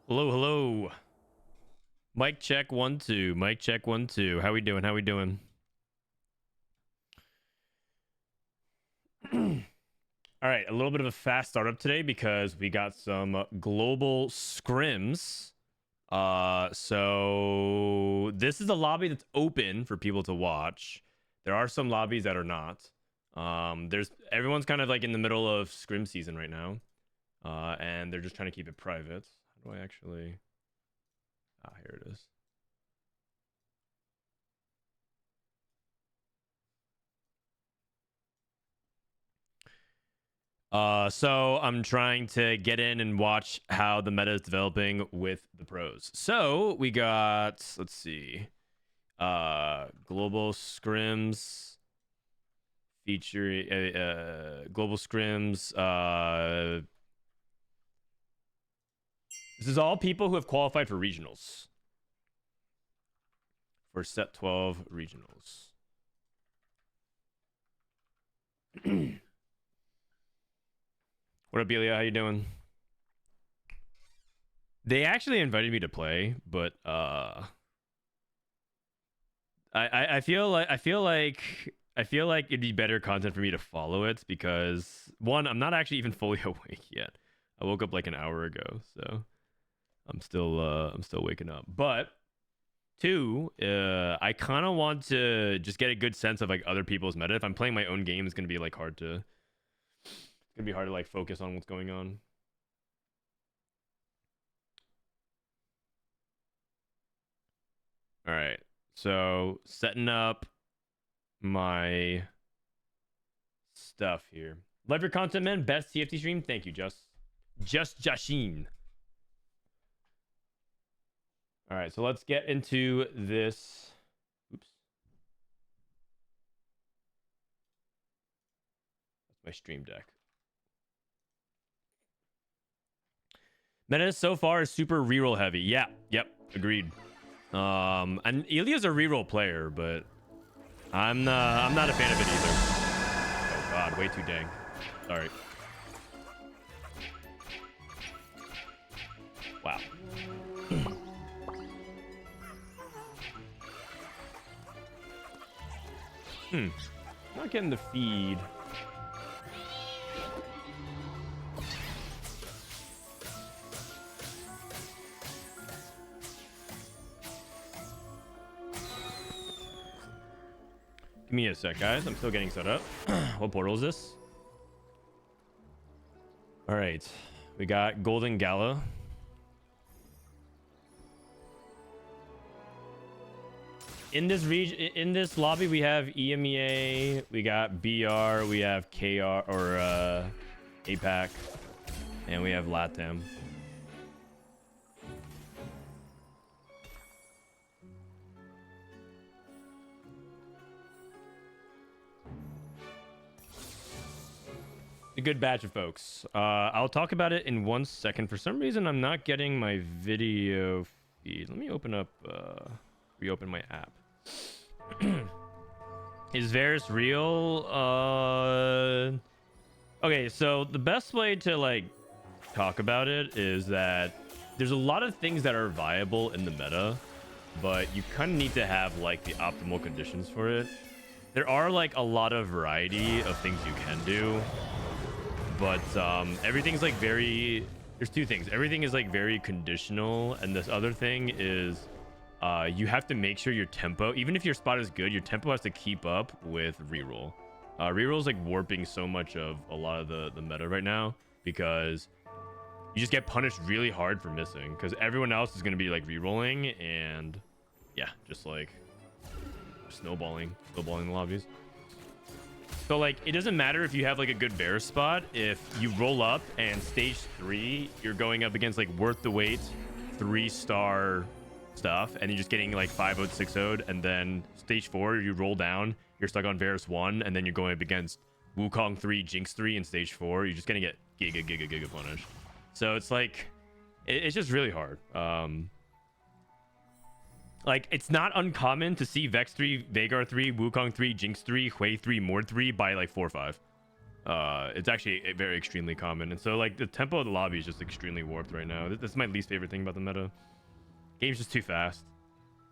Hello, hello. Mic check 1 2. Mic check 1 2. How we doing? How we doing? All right, a little bit of a fast startup today because we got some global scrims. So this is a lobby that's open for people to watch. There are some lobbies that are not. There's everyone's kind of like in the middle of scrim season right now. And they're just trying to keep it private. How do I actually? Ah, here it is. So I'm trying to get in and watch how the meta is developing with the pros. So we got, let's see, global scrims featuring global scrims. This is all people who have qualified for regionals, for set 12 regionals. What up, Belia? How you doing? They actually invited me to play, but I feel like it'd be better content for me to follow it because one, I'm not actually even fully awake yet. I woke up like an hour ago, so I'm still waking up. But two, I kind of want to just get a good sense of like other people's meta. If I'm playing my own game, it's gonna be like it's gonna be hard to like focus on what's going on. All right, so setting up my stuff here. Love your content, man. Best TFT stream. Thank you, Just Jashin. All right, so let's get into this. Oops. That's my stream deck. Meta so far is super reroll heavy. Yeah, yep, agreed. And Ilya's a reroll player, but I'm not a fan of it either. Oh god, way too dang. Sorry. Wow. Not getting the feed. Give me a sec, guys. I'm still getting set up. What portal is this? All right. We got Golden Gala. In this lobby, we have EMEA, we got BR, we have KR or APAC, and we have LATAM. A good batch of folks. I'll talk about it in 1 second. For some reason, I'm not getting my video feed. Let me reopen my app. Is Varus real? Okay, so the best way to like talk about it is that there's a lot of things that are viable in the meta, but you kind of need to have like the optimal conditions for it. There are like a lot of variety of things you can do, but everything's like there's two things. Everything is like very conditional, and this other thing is you have to make sure your tempo, even if your spot is good, your tempo has to keep up with reroll. Reroll is like warping so much of a lot of the meta right now because you just get punished really hard for missing because everyone else is going to be like rerolling and yeah, just like snowballing the lobbies. So like it doesn't matter if you have like a good bear spot. If you roll up and stage 3 you're going up against like worth the wait 3-star stuff and you're just getting like 5-0'd 6-0'd, and then stage 4 you roll down, you're stuck on Varus 1, and then you're going up against Wukong 3, Jinx 3 in stage 4. You're just gonna get giga punished. So it's like it's just really hard. Like it's not uncommon to see Vex 3, Veigar 3, Wukong 3, Jinx 3, Hui 3, Mord 3 by like 4 or 5. It's actually very extremely common, and so like the tempo of the lobby is just extremely warped right now. This is my least favorite thing about the meta. Game's just too fast,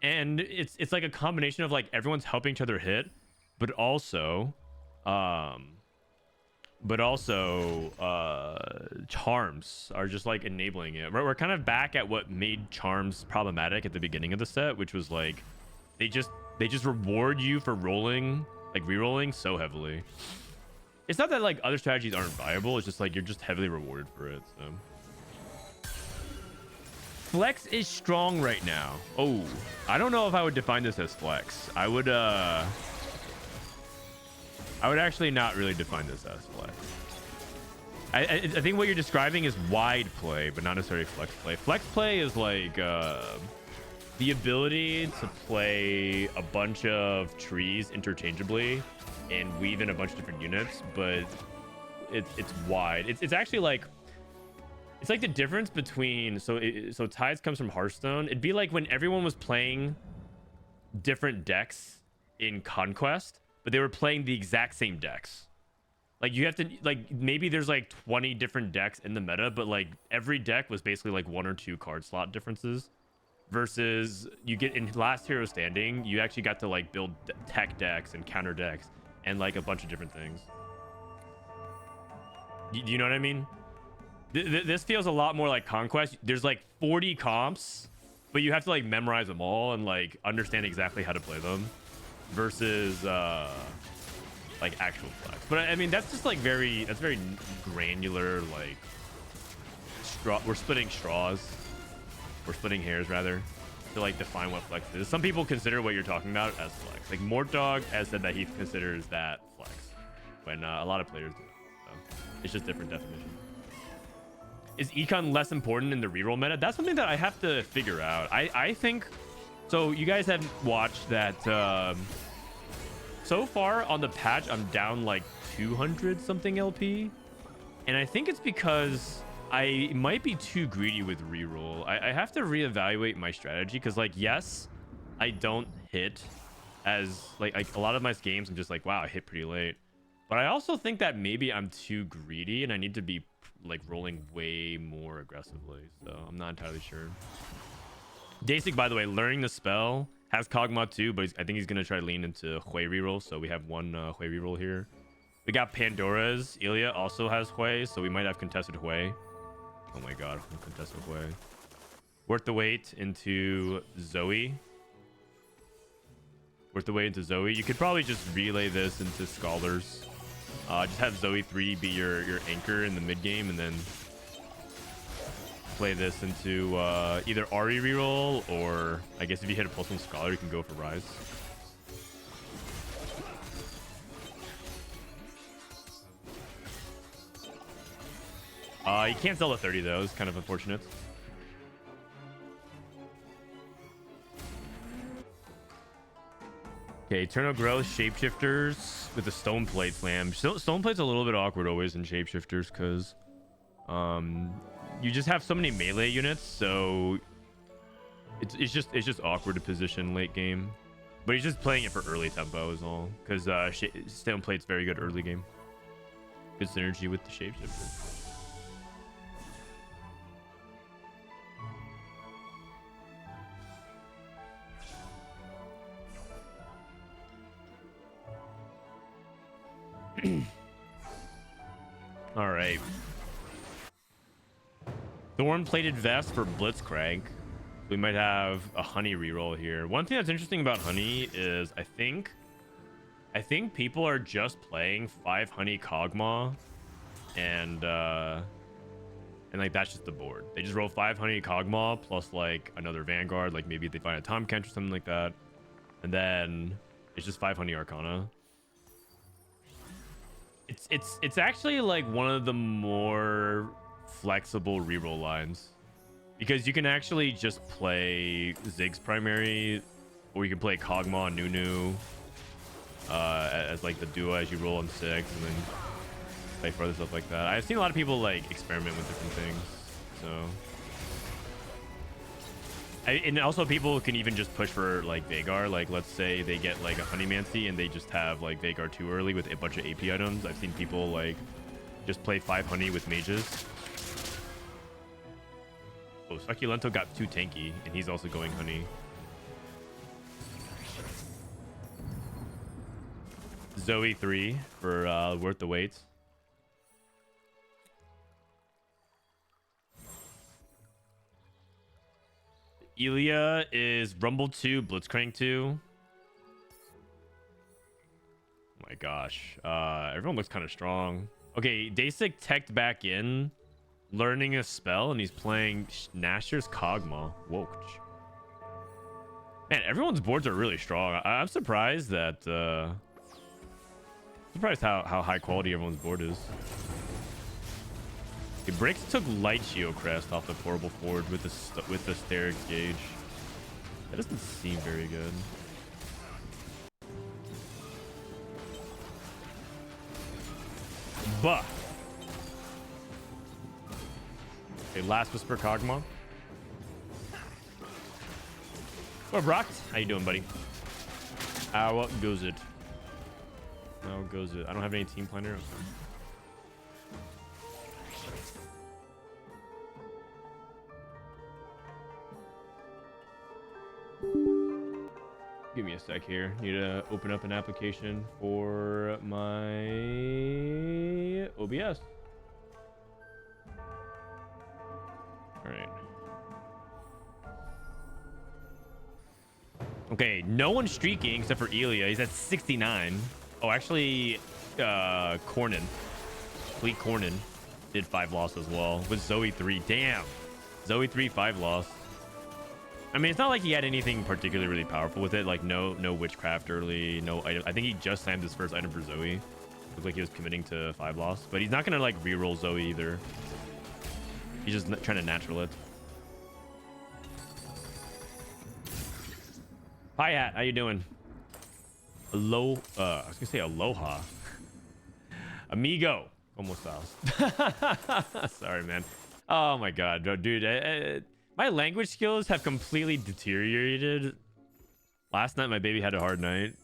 and it's like a combination of like everyone's helping each other hit, but also charms are just like enabling it. We're kind of back at what made charms problematic at the beginning of the set, which was like they just reward you for rolling, like re-rolling so heavily. It's not that like other strategies aren't viable, it's just like you're just heavily rewarded for it. So flex is strong right now. Oh, I don't know if I would define this as flex. I would actually not really define this as flex. I think what you're describing is wide play, but not necessarily flex play. Flex play is like the ability to play a bunch of trees interchangeably and weave in a bunch of different units, but it's wide. It's actually like it's like the difference between so Tides comes from Hearthstone. It'd be like when everyone was playing different decks in Conquest, but they were playing the exact same decks. Like you have to like maybe there's like 20 different decks in the meta, but like every deck was basically like 1 or 2 card slot differences. Versus you get in Last Hero Standing, you actually got to like build tech decks and counter decks and like a bunch of different things. Do you know what I mean? This feels a lot more like Conquest. There's like 40 comps, but you have to like memorize them all and like understand exactly how to play them. Versus like actual flex. But I mean that's just like very granular. Like we're splitting straws. We're splitting hairs rather to like define what flex is. Some people consider what you're talking about as flex. Like Mortdog has said that he considers that flex, when a lot of players do. So it's just different definition. Is econ less important in the reroll meta? That's something that I have to figure out. I think so. You guys have watched that. So far on the patch, I'm down like 200 something LP, and I think it's because I might be too greedy with reroll. I have to reevaluate my strategy because, like, yes, I don't hit as like a lot of my games. I'm just like, wow, I hit pretty late. But I also think that maybe I'm too greedy and I need to be like rolling way more aggressively. So I'm not entirely sure. Dasik, by the way, learning the spell has Kog'Maw too, but I think he's gonna try to lean into Hui reroll. So we have one Hui reroll here. We got Pandora's. Ilya also has Hui, so we might have contested Hui. Oh my god, contested Hui. Worth the wait into Zoe. Worth the wait into Zoe. You could probably just relay this into Scholars. Just have Zoe 3 be your anchor in the mid game, and then play this into either Ari reroll, or I guess if you hit a Pulse 1 Scholar, you can go for Rise. You can't sell the 30 though. It's kind of unfortunate. Okay, Eternal Growth, Shapeshifters with the Stone Plate Slam. Stone Plate's a little bit awkward always in Shapeshifters because you just have so many melee units, so it's just awkward to position late game. But he's just playing it for early tempo is all, because Stone Plate's very good early game. Good synergy with the Shapeshifter. All right. Thorn-plated vest for Blitzcrank. We might have a Honey reroll here. One thing that's interesting about Honey is I think people are just playing 5 Honey Kog'Maw, and like that's just the board. They just roll 5 Honey Kog'Maw plus like another Vanguard, like maybe they find a Tom Kent or something like that, and then it's just 5 Honey Arcana. It's actually like one of the more flexible reroll lines, because you can actually just play Ziggs primary, or you can play Kog'Maw and Nunu as like the duo as you roll on 6, and then play further stuff like that. I've seen a lot of people like experiment with different things, so And also people can even just push for like Vagar. Like let's say they get like a Honeymancy and they just have like Vagar too early with a bunch of AP items. I've seen people like just play 5 Honey with mages. Oh, Succulento got too tanky and he's also going Honey. Zoe 3 for worth the wait. Elia is Rumble 2, Blitzcrank 2. Oh my gosh. Everyone looks kind of strong. Okay, Dasik teched back in, learning a spell, and he's playing Nasher's Kog'Maw. Whoa. Man, everyone's boards are really strong. I'm surprised that... surprised how high quality everyone's board is. Okay, Bricks took Light Shield Crest off the Portable Forge with the Steric Gauge. That doesn't seem very good. But okay, Last Whisper Kog'Maw. What, Brock? How you doing, buddy? How goes it? How goes it? I don't have any team planner. Okay. Give me a sec here. Need to open up an application for my OBS. All right. Okay, no one's streaking except for Elia. He's at 69. Oh, actually, Cornin. Fleet Cornin did 5 loss as well with Zoe 3. Damn. Zoe 3, 5 loss. I mean, it's not like he had anything particularly really powerful with it. Like no witchcraft early, no item. I think he just slammed his first item for Zoe. Looked like he was committing to 5 loss, but he's not gonna like reroll Zoe either. He's just trying to natural it. Hi Hat, how you doing? I was gonna say aloha. Amigo. Almost fast. Sorry, man. Oh my god, dude. My language skills have completely deteriorated. Last night, my baby had a hard night.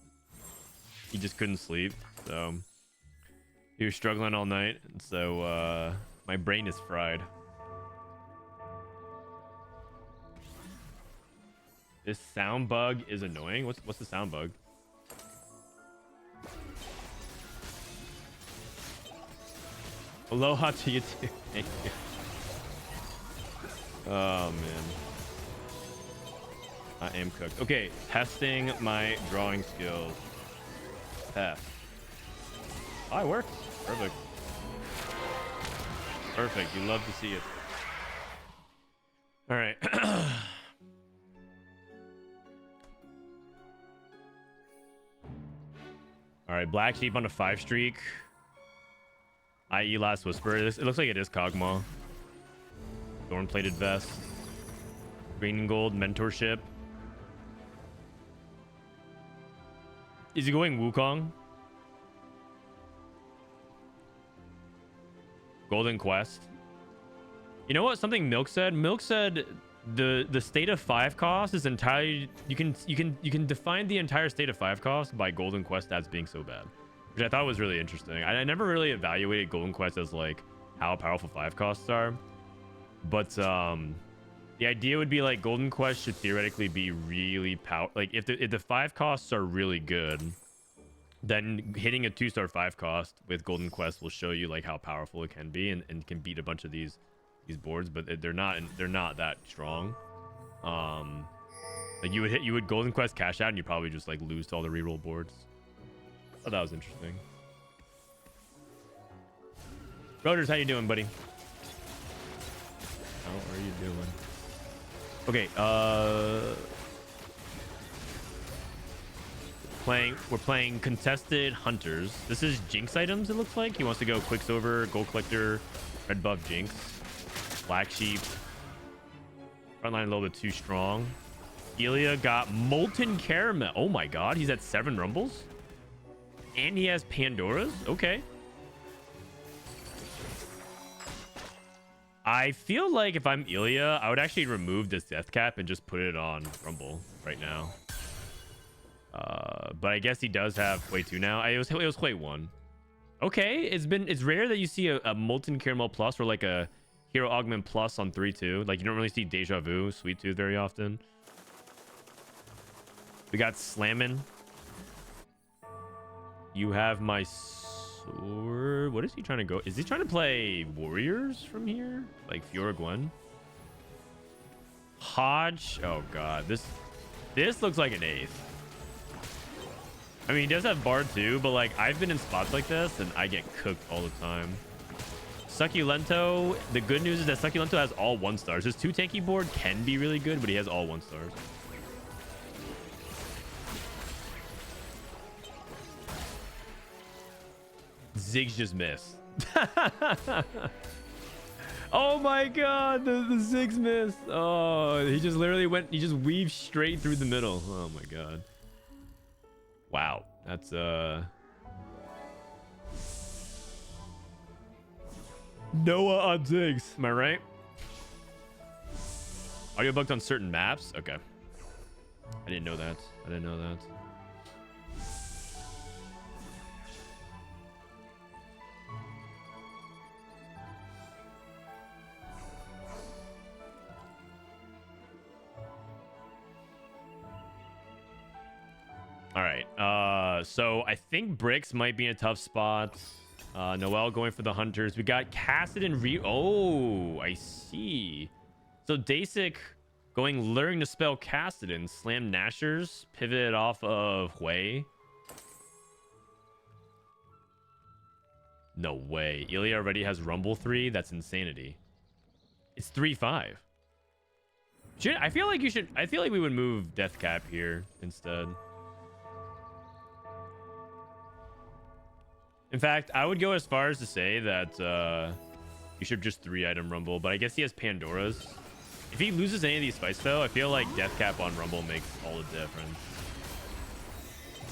He just couldn't sleep, so he was struggling all night. So my brain is fried. This sound bug is annoying. What's the sound bug? Aloha to you too. Thank you. Oh man, I am cooked. Okay, testing my drawing skills. Test. Oh, it works. Perfect. Perfect. You love to see it. All right. All right, Black Sheep on a 5 streak. I.e. Last Whisper. It looks like it is Kog'Maw. Thorn-plated vest. Green and gold mentorship. Is he going Wukong? Golden Quest. You know what? Something Milk said. Milk said the state of 5 cost is entirely you can define the entire state of 5 cost by Golden Quest as being so bad, which I thought was really interesting. I never really evaluated Golden Quest as like how powerful 5 costs are. But the idea would be like Golden Quest should theoretically be really like if the 5 costs are really good, then hitting a 2-star 5 cost with Golden Quest will show you like how powerful it can be and can beat a bunch of these boards, but they're not that strong. Like you would Golden Quest cash out and you probably just like lose to all the reroll boards. Oh, that was interesting. Roders, how you doing, buddy? How are you doing? Okay, we're playing Contested Hunters. This is Jinx items, it looks like. He wants to go Quicksilver, Gold Collector, Red Buff Jinx, Black Sheep. Frontline a little bit too strong. Elia got Molten Caramel. Oh my god, he's at 7 Rumbles? And he has Pandora's? Okay. I feel like if I'm Ilya, I would actually remove this death cap and just put it on Rumble right now. But I guess he does have Hwei 2 now. It was Hwei 1. Okay, it's rare that you see a Molten Caramel Plus or like a Hero Augment Plus on 3-2. Like, you don't really see Deja Vu, Sweet Tooth very often. We got Slammin'. You have my sword. What is he trying to go? Is he trying to play Warriors from here? Like Fiora Gwen? Hodge. Oh, God. This looks like an 8th. I mean, he does have Bard too, but like I've been in spots like this and I get cooked all the time. Succulento. The good news is that Succulento has all 1-stars. His 2 tanky board can be really good, but he has all 1-stars. Ziggs just missed. Oh my god, the Ziggs missed. Oh, he just literally went, he just weaved straight through the middle. Oh my god. Wow, that's Noah on Ziggs, am I right? Audio bugged on certain maps? Okay. I didn't know that. I didn't know that. All right. So I think Bricks might be in a tough spot. Noel going for the Hunters. We got Cassid and Oh, I see. So Dasik going Luring to spell Cassidon, slam Nashers, pivot off of Hwei. No way. Ilya already has Rumble 3. That's insanity. It's 3-5. I feel like you should. I feel like we would move Death Cap here instead. In fact, I would go as far as to say that you should just 3-item Rumble, but I guess he has Pandora's. If he loses any of these fights, though, I feel like Death Cap on Rumble makes all the difference.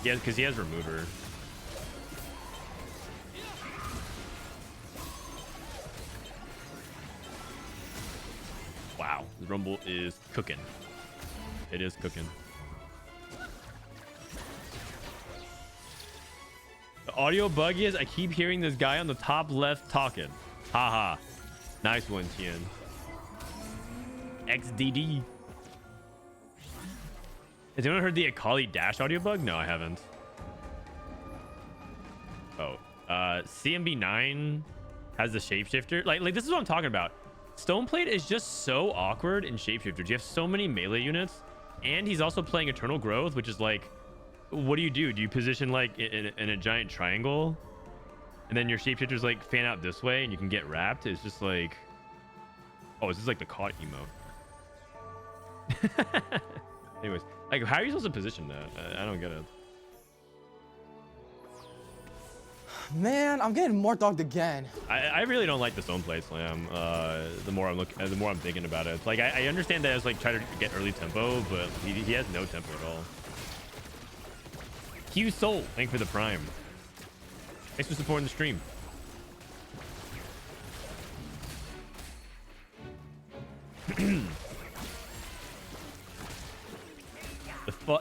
Yeah, because he has Remover. Wow, the Rumble is cooking. It is cooking. The audio bug is I keep hearing this guy on the top left talking. Haha. Nice one, Tien. XDD. Has anyone heard the Akali Dash audio bug? No, I haven't. Oh. CMB9 has the Shapeshifter. Like this is what I'm talking about. Stoneplate is just so awkward in Shapeshifters. You have so many melee units, and he's also playing Eternal Growth, which is like, what do? Do you position like in a giant triangle, and then your Shapeshifters like fan out this way, and you can get wrapped? It's just like, oh, this is like the caught emote. Anyways, like, how are you supposed to position that? I don't get it. Man, I'm getting more dogged again. I really don't like the Stoneplate Slam. The more I'm thinking about it. It's like I understand that it's like trying to get early tempo, but he has no tempo at all. Q Soul, thank you for the Prime. Thanks for supporting the stream.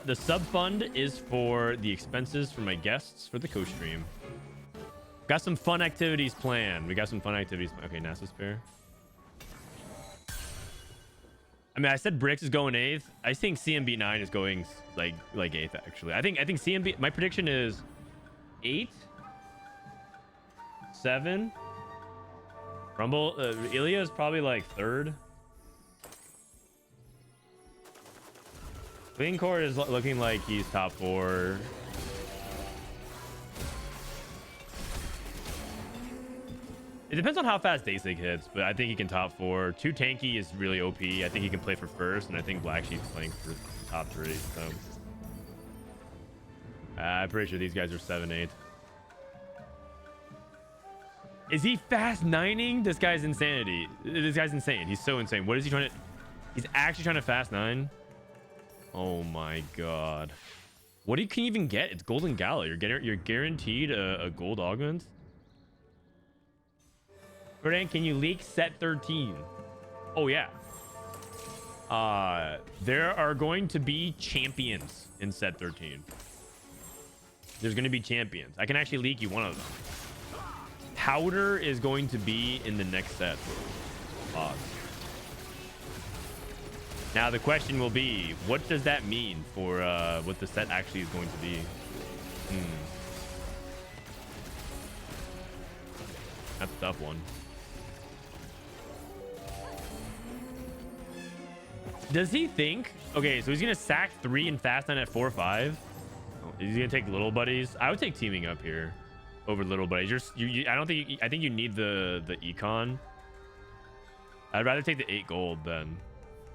The sub fund is for the expenses for my guests for the co-stream. Got some fun activities planned. Okay, NASA spare. I mean, I said Bricks is going 8th. I think CMB9 is going like 8th actually. I think CMB. My prediction is 8, 7. Rumble. Ilya is probably like 3rd. Clean Core is looking like he's top 4. It depends on how fast Dasig hits, but I think he can top 4. 2 tanky is really OP. I think he can play for first, and I think Black Sheep's playing for top 3. So I'm pretty sure these guys are 7-8. Is he fast 9ing? This guy's insanity. This guy's insane. He's so insane. What is he trying to? He's actually trying to fast 9. Oh my god. What can you even get? It's Golden Gala. You're guaranteed a gold augment. Frodan, can you leak set 13? Oh yeah. There are going to be champions in set 13. There's going to be champions. I can actually leak you one of them. Powder is going to be in the next set. Now the question will be, what does that mean for what the set actually is going to be? That's a tough one. Does he think? Okay, so he's gonna sack 3 and fast 9 at 4-5. He's gonna take little buddies. I would take teaming up here over little buddies. I don't think. I think you need the econ. I'd rather take the 8 gold than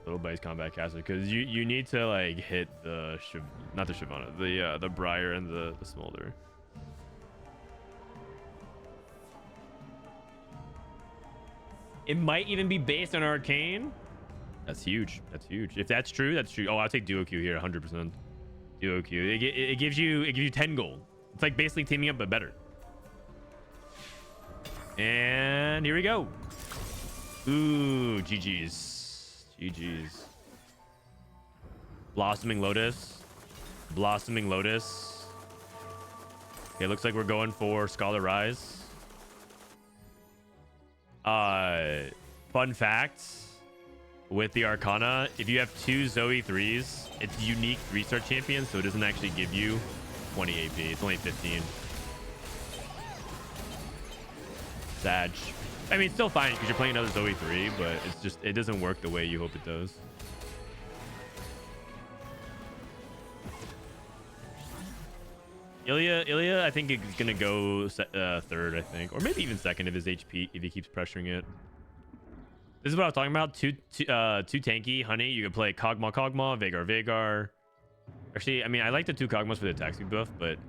little buddies combat caster, because you need to like hit the not the Shyvana, the Briar and the Smolder. It might even be based on Arcane. That's huge. That's huge. If that's true, that's true. Oh, I'll take Duo Q here, 100%. Duo Q. It gives you 10 gold. It's like basically teaming up, but better. And here we go. Ooh, GG's. GG's. Blossoming Lotus. Blossoming Lotus. Okay, looks like we're going for Scholar Rise. Fun facts with the Arcana, if you have 2 Zoe 3s, it's unique 3-star champion, so it doesn't actually give you 20 AP. It's only 15. Sag. I mean, it's still fine because you're playing another Zoe 3, but it's just, it doesn't work the way you hope it does. Ilya, I think is gonna go third, I think, or maybe even second if his HP, if he keeps pressuring it. This is what I was talking about. Too tanky, honey. You can play Kog'Maw, Veigar. Actually, I mean, I like the 2 Kog'Maws for the attack speed buff, but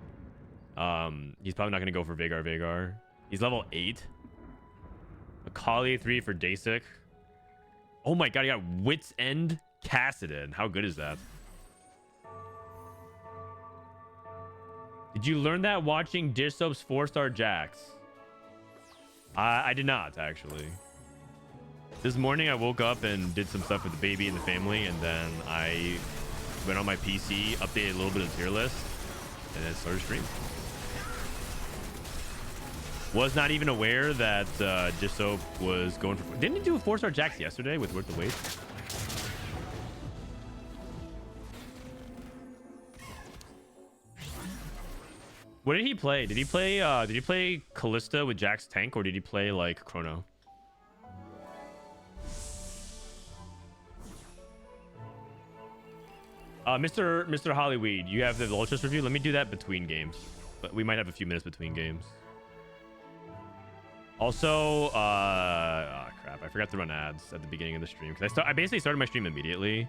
he's probably not gonna go for Veigar. He's level 8. Akali 3 for Dasik. Oh my god, he got Wits End Kassadin. How good is that? Did you learn that watching Dish Soap's 4-star Jax? I did not, actually. This morning I woke up and did some stuff with the baby and the family, and then I went on my PC, updated a little bit of tier list, and then started streaming. Was not even aware that Dish Soap was going for... Didn't he do a 4-star Jax yesterday with Worth the Wait? What did he play? Did he play Callista with Jax tank, or did he play like Chrono? Mr. Hollyweed, you have the Ultras review. Let me do that between games, but we might have a few minutes between games. Also, oh crap, I forgot to run ads at the beginning of the stream because I basically started my stream immediately.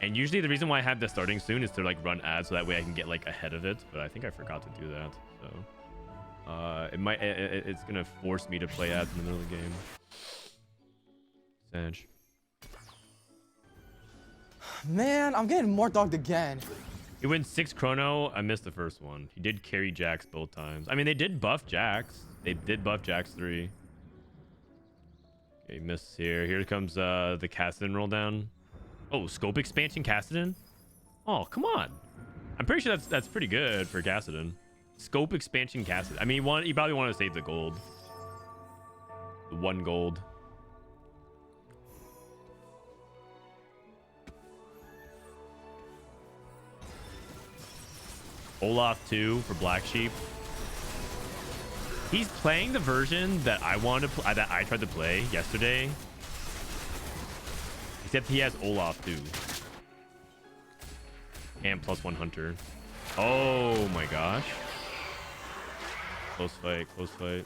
And usually the reason why I have the starting soon is to like run ads so that way I can get like ahead of it. But I think I forgot to do that. So it's gonna force me to play ads in the middle of the game. Sag. Man, I'm getting more dogged again. He wins 6 Chrono. I missed the first one. He did carry Jax both times. I mean, they did buff Jax. They did buff Jax 3. Okay, missed here. Here comes the Kassadin roll down. Oh, scope expansion Kassadin? Oh, come on. I'm pretty sure that's pretty good for Kassadin. Scope expansion Kassadin. I mean, you probably want to save the gold. The 1 gold. Olaf 2 for Black Sheep. He's playing the version that I wanted to that I tried to play yesterday. Except he has Olaf too. And +1 Hunter. Oh my gosh. Close fight, close fight.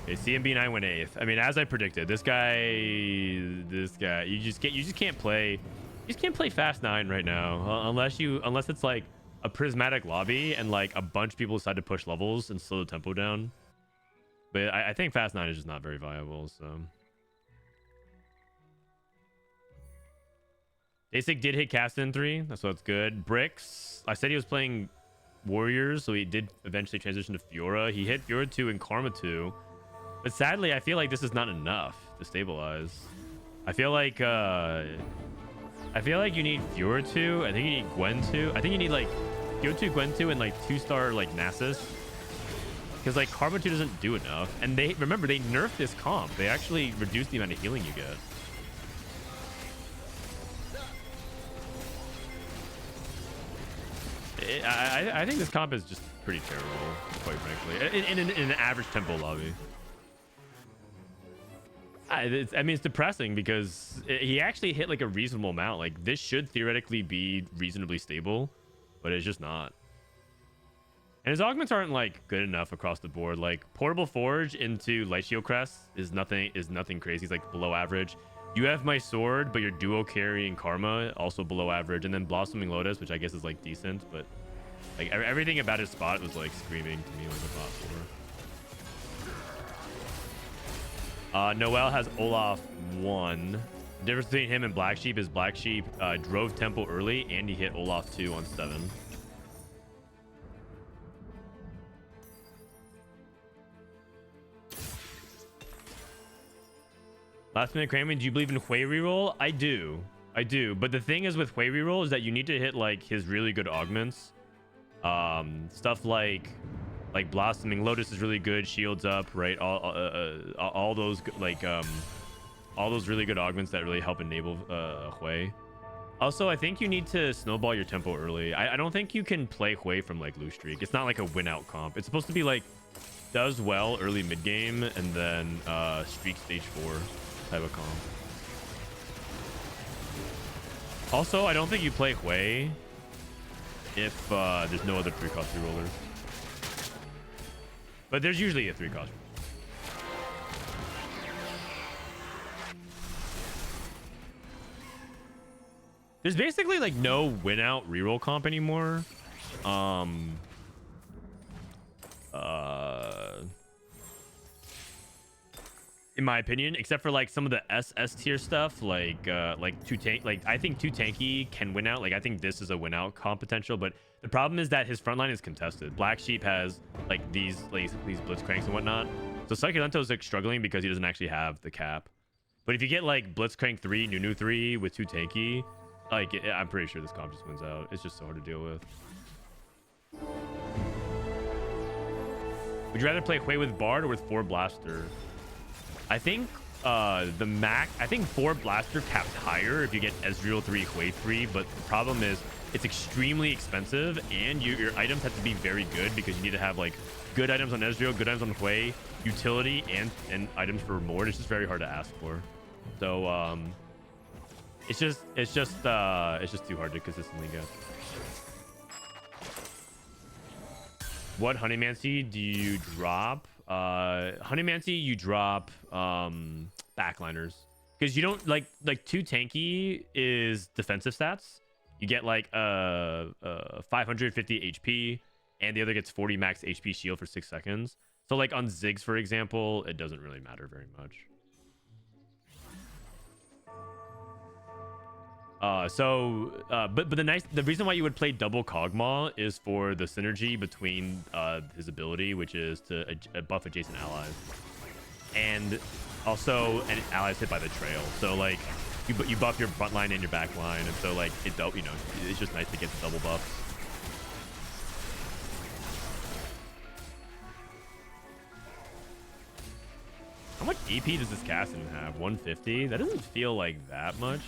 Okay, CMB9 went 8th. I mean, as I predicted, this guy, you just can't play. You just can't play Fast 9 right now unless it's like a prismatic lobby and like a bunch of people decide to push levels and slow the tempo down. But I think Fast 9 is just not very viable, so. Dasik did hit Kassadin 3. That's what's good. Bricks. I said he was playing warriors, so he did eventually transition to Fiora. He hit Fiora 2 and Karma 2, but sadly, I feel like this is not enough to stabilize. I feel like you need Fiora 2. I think you need Gwen 2. I think you need like Fiora 2, Gwen 2, and like 2-star like Nasus. Because like Karma 2 doesn't do enough. And they remember they nerfed this comp. They actually reduced the amount of healing you get. I think this comp is just pretty terrible, quite frankly, in an average tempo lobby. I mean, it's depressing because he actually hit like a reasonable amount. Like this should theoretically be reasonably stable, but it's just not. And his augments aren't like good enough across the board. Like Portable Forge into Light Shield Crest is nothing crazy. He's like below average. You have my sword, but you're duo carrying Karma, also below average, and then Blossoming Lotus, which I guess is like decent, but like everything about his spot was like screaming to me like a bot 4. Noel has Olaf 1. The difference between him and Black Sheep is Black Sheep drove tempo early and he hit Olaf 2 on 7. Last minute cramming, do you believe in Hui reroll? I do. But the thing is with Hui reroll is that you need to hit like his really good augments. Stuff like Blossoming Lotus is really good, shields up, right? All those like all those really good augments that really help enable Hui. Also, I think you need to snowball your tempo early. I don't think you can play Hui from like Blue Streak. It's not like a win out comp. It's supposed to be like does well early mid game and then streak stage 4 type of comp. Also, I don't think you play Hui if there's no other 3-cost rerollers. But there's usually a 3-cost. There's basically like no win out reroll comp anymore. In my opinion, except for like some of the SS tier stuff, like two tank, like I think 2 tanky can win out. Like I think this is a win out comp potential, but the problem is that his front line is contested. Black Sheep has like these Blitzcranks and whatnot, so Succulento's like struggling because he doesn't actually have the cap. But if you get like Blitzcrank 3, Nunu 3 with 2 tanky, like I'm pretty sure this comp just wins out. It's just so hard to deal with. Would you rather play Hui with Bard or with 4 Blaster? I think I think 4 Blaster caps higher if you get Ezreal 3, Hui 3, but the problem is it's extremely expensive and your items have to be very good because you need to have like good items on Ezreal, good items on Hui, utility, and items for reward. It's just very hard to ask for. So it's just too hard to consistently get. What Honeymancy do you drop? Honeymancy you drop backliners because you don't like 2 tanky is defensive stats. You get like 550 HP and the other gets 40 max HP shield for 6 seconds. So like on Ziggs, for example, it doesn't really matter very much. But the reason why you would play double Kog'Maw is for the synergy between his ability, which is to buff adjacent allies, and also allies hit by the trail. So like you buff your front line and your back line, and so like it's just nice to get the double buffs. How much AP does this Cassidon have? 150? That doesn't feel like that much.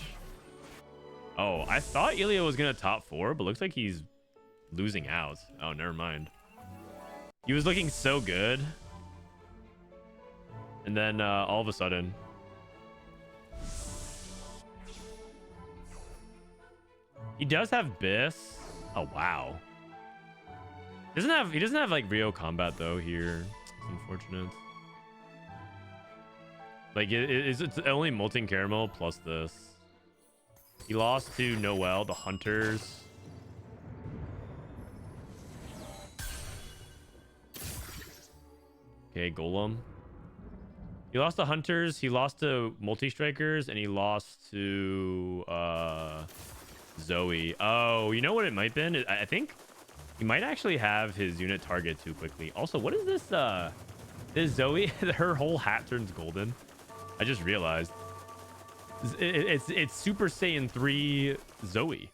Oh, I thought Ilya was gonna top 4, but looks like he's losing out. Oh, never mind. He was looking so good. And then all of a sudden. He does have Biss. Oh, wow. He doesn't have like Rio combat though here. It's unfortunate. Like it's only Molten Caramel plus this. He lost to Noel, the Hunters. Okay, Golem. He lost to Hunters, he lost to Multi-Strikers, and he lost to Zoe. Oh, you know what it might have been? I think He might actually have his unit target too quickly. Also, what is this? This Zoe, her whole hat turns golden. I just realized. It's Super Saiyan 3 Zoe.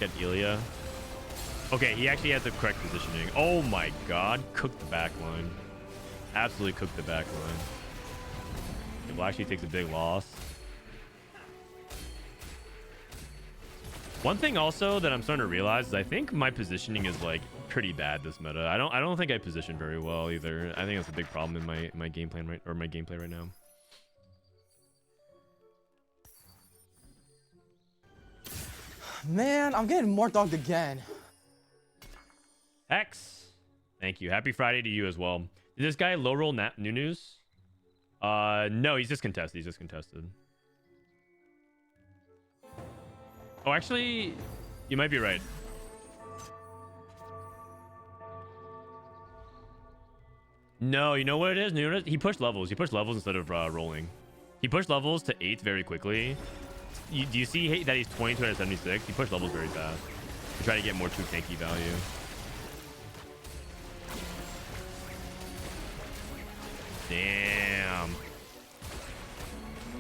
Get Ilya. Okay, he actually has the correct positioning. Oh my god. Cooked the back line. Absolutely cooked the back line. It actually takes a big loss. One thing also that I'm starting to realize is I think my positioning is like pretty bad this meta. I don't think I position very well either. I think that's a big problem in my game plan my gameplay right now. Man, I'm getting more dogged again. X, thank you. Happy Friday to you as well. Did this guy low roll new news? No, he's just contested. He's just contested. Oh, actually, you might be right. No, you know what it is? You know, he pushed levels. He pushed levels instead of rolling. He pushed levels to 8th very quickly. Do you see that he's 2276? He pushed levels very fast to try to get more true tanky value. Damn.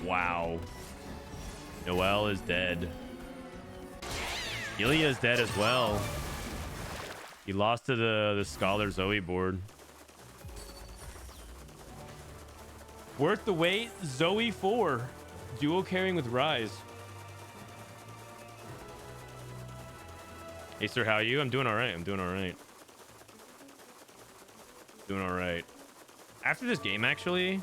Wow. Noel is dead. Ilya is dead as well. He lost to the Scholar Zoe board. Worth the wait. Zoe 4. Duo carrying with Rise. Hey, sir, how are you? I'm doing all right. I'm doing all right. Doing all right. After this game, actually...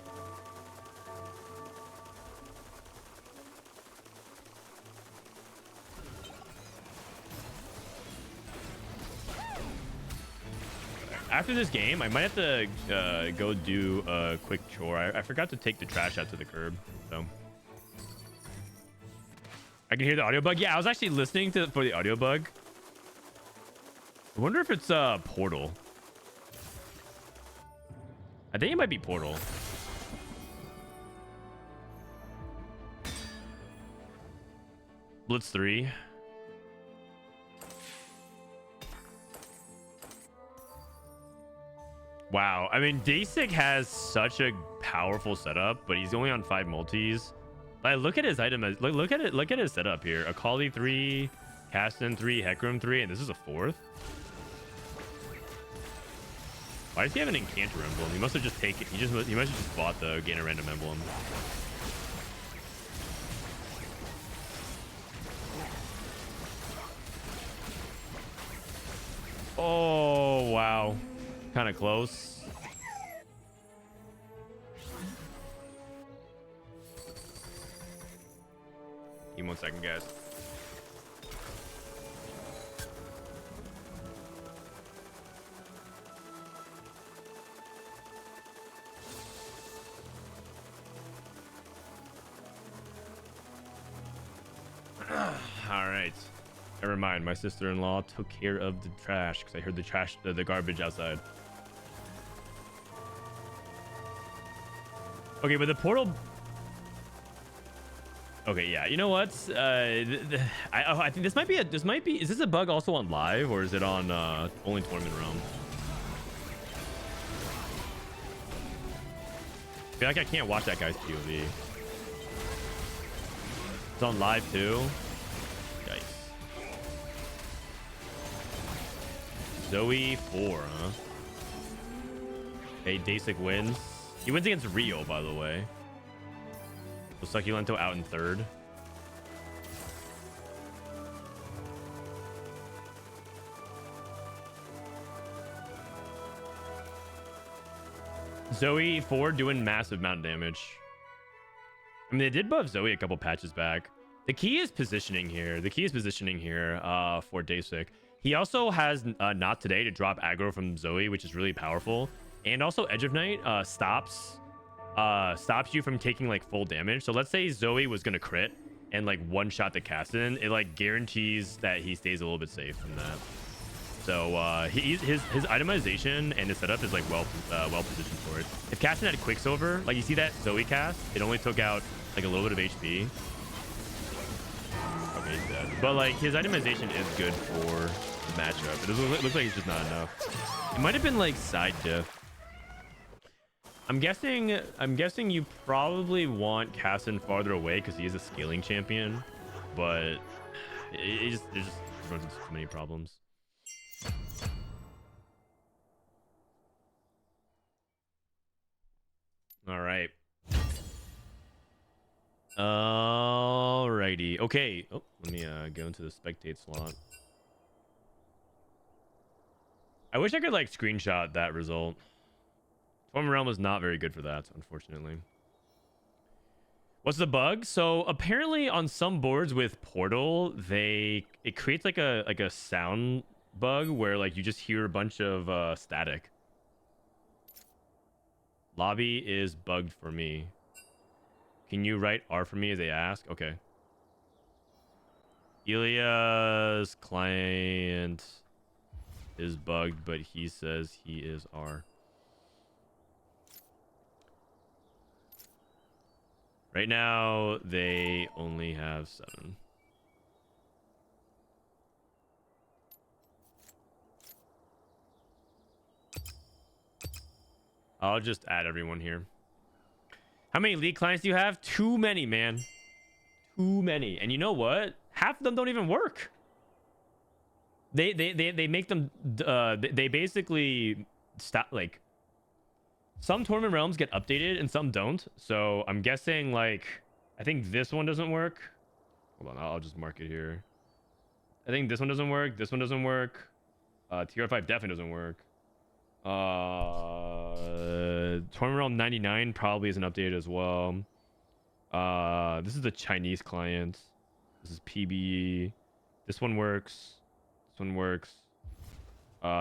After this game, I might have to go do a quick chore. I forgot to take the trash out to the curb, so... I can hear the audio bug. Yeah, I was actually listening for the audio bug. I wonder if it's Portal. I think it might be Portal. Blitz 3. Wow. I mean, Dasik has such a powerful setup, but he's only on 5 multis. Like, look at his item. Look at it. Look at his setup here. Akali 3, Kasten 3, Hecarim 3, and this is a 4th. Why does he have an Incanter emblem? He must have just taken. He must have just bought the gain a random emblem. Oh wow, kind of close. Give me 1 second, guys. All right. Never mind. My sister-in-law took care of the trash because I heard the garbage outside. Okay, but the portal. Okay, yeah. You know what? I think this might be Is this a bug also on live or is it on only tournament realm? I feel like I can't watch that guy's POV. It's on live too. Yikes. Zoe 4, huh? Okay, Dasik wins. He wins against Rio, by the way. So Succulento out in 3rd. Zoe 4 doing massive amount of damage. I mean, they did buff Zoe a couple patches back. The key is positioning here. The key is positioning here for Dasik. He also has Not Today to drop aggro from Zoe, which is really powerful. And also Edge of Night stops you from taking like full damage. So let's say Zoe was gonna crit and like one-shot the Kasten. It like guarantees that he stays a little bit safe from that. So his itemization and his setup is like well positioned for it. If Kasten had Quicksilver, like you see that Zoe cast, it only took out like a little bit of HP. But like his itemization is good for the matchup. It doesn't look like it's just not enough. It might have been like side diff. I'm guessing you probably want Cassin farther away because he is a scaling champion, but it just runs into too many problems. All right. Alrighty. Okay. Oh, let me go into the spectate slot. I wish I could like screenshot that result. Former Realm was not very good for that, unfortunately. What's the bug? So apparently on some boards with Portal, it creates like a sound bug where like you just hear a bunch of static. Lobby is bugged for me. Can you write R for me as they ask? Okay. Ilia's client is bugged, but he says he is R. Right now, they only have 7. I'll just add everyone here. How many league clients do you have? Too many, man. Too many. And you know what? Half of them don't even work. They make them they basically stop, like some tournament realms get updated and some don't. So I'm guessing like I think this one doesn't work. Hold on, I'll just mark it here. I think this one doesn't work. This one doesn't work. TR5 definitely doesn't work. Tournament realm 99 probably isn't updated as well. This is the Chinese client. This is PBE. This one works. This one works.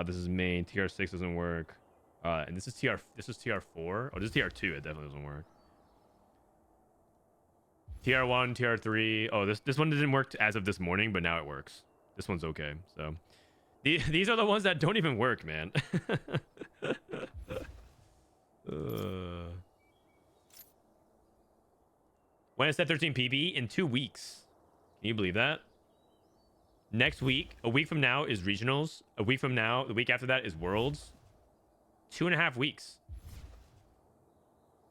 This is main. TR6 doesn't work. And this is TR4. Oh, this is TR2. It definitely doesn't work. TR1, TR3. Oh, this one didn't work as of this morning, but now it works. This one's okay. So these are the ones that don't even work, man. When is set 13 PB? In 2 weeks. Can you believe that? Next week, a week from now is regionals. A week from now, the week after that is worlds. 2.5 weeks.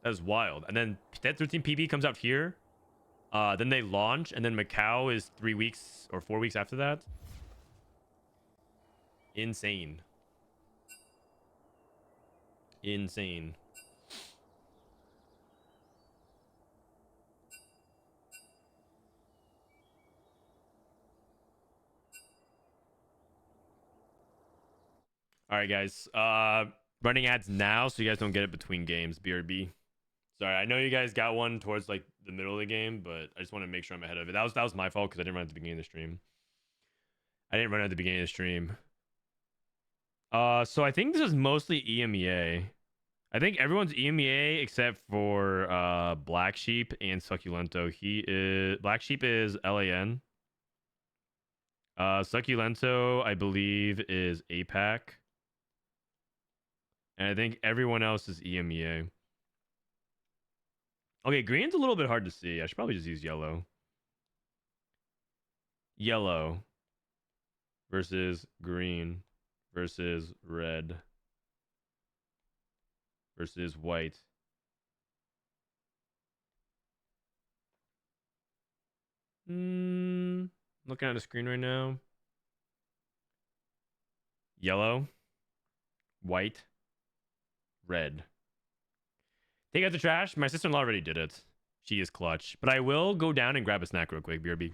That is wild. And then set 13 PB comes out here. Then they launch, and then Macau is 3 weeks or 4 weeks after that. Insane. Insane. All right, guys. Running ads now, so you guys don't get it between games. BRB. Sorry, I know you guys got one towards like the middle of the game, but I just want to make sure I'm ahead of it. That was my fault because I didn't run at the beginning of the stream. I didn't run at the beginning of the stream. So I think this is mostly EMEA. I think everyone's EMEA except for Black Sheep and Succulento. Black Sheep is LAN. Succulento, I believe, is APAC. And I think everyone else is EMEA. Okay, green's a little bit hard to see. I should probably just use yellow. Yellow versus green versus red versus white. Looking at the screen right now. Yellow, white, red. Take out the trash. My sister-in-law already did it. She is clutch. But I will go down and grab a snack real quick, BRB.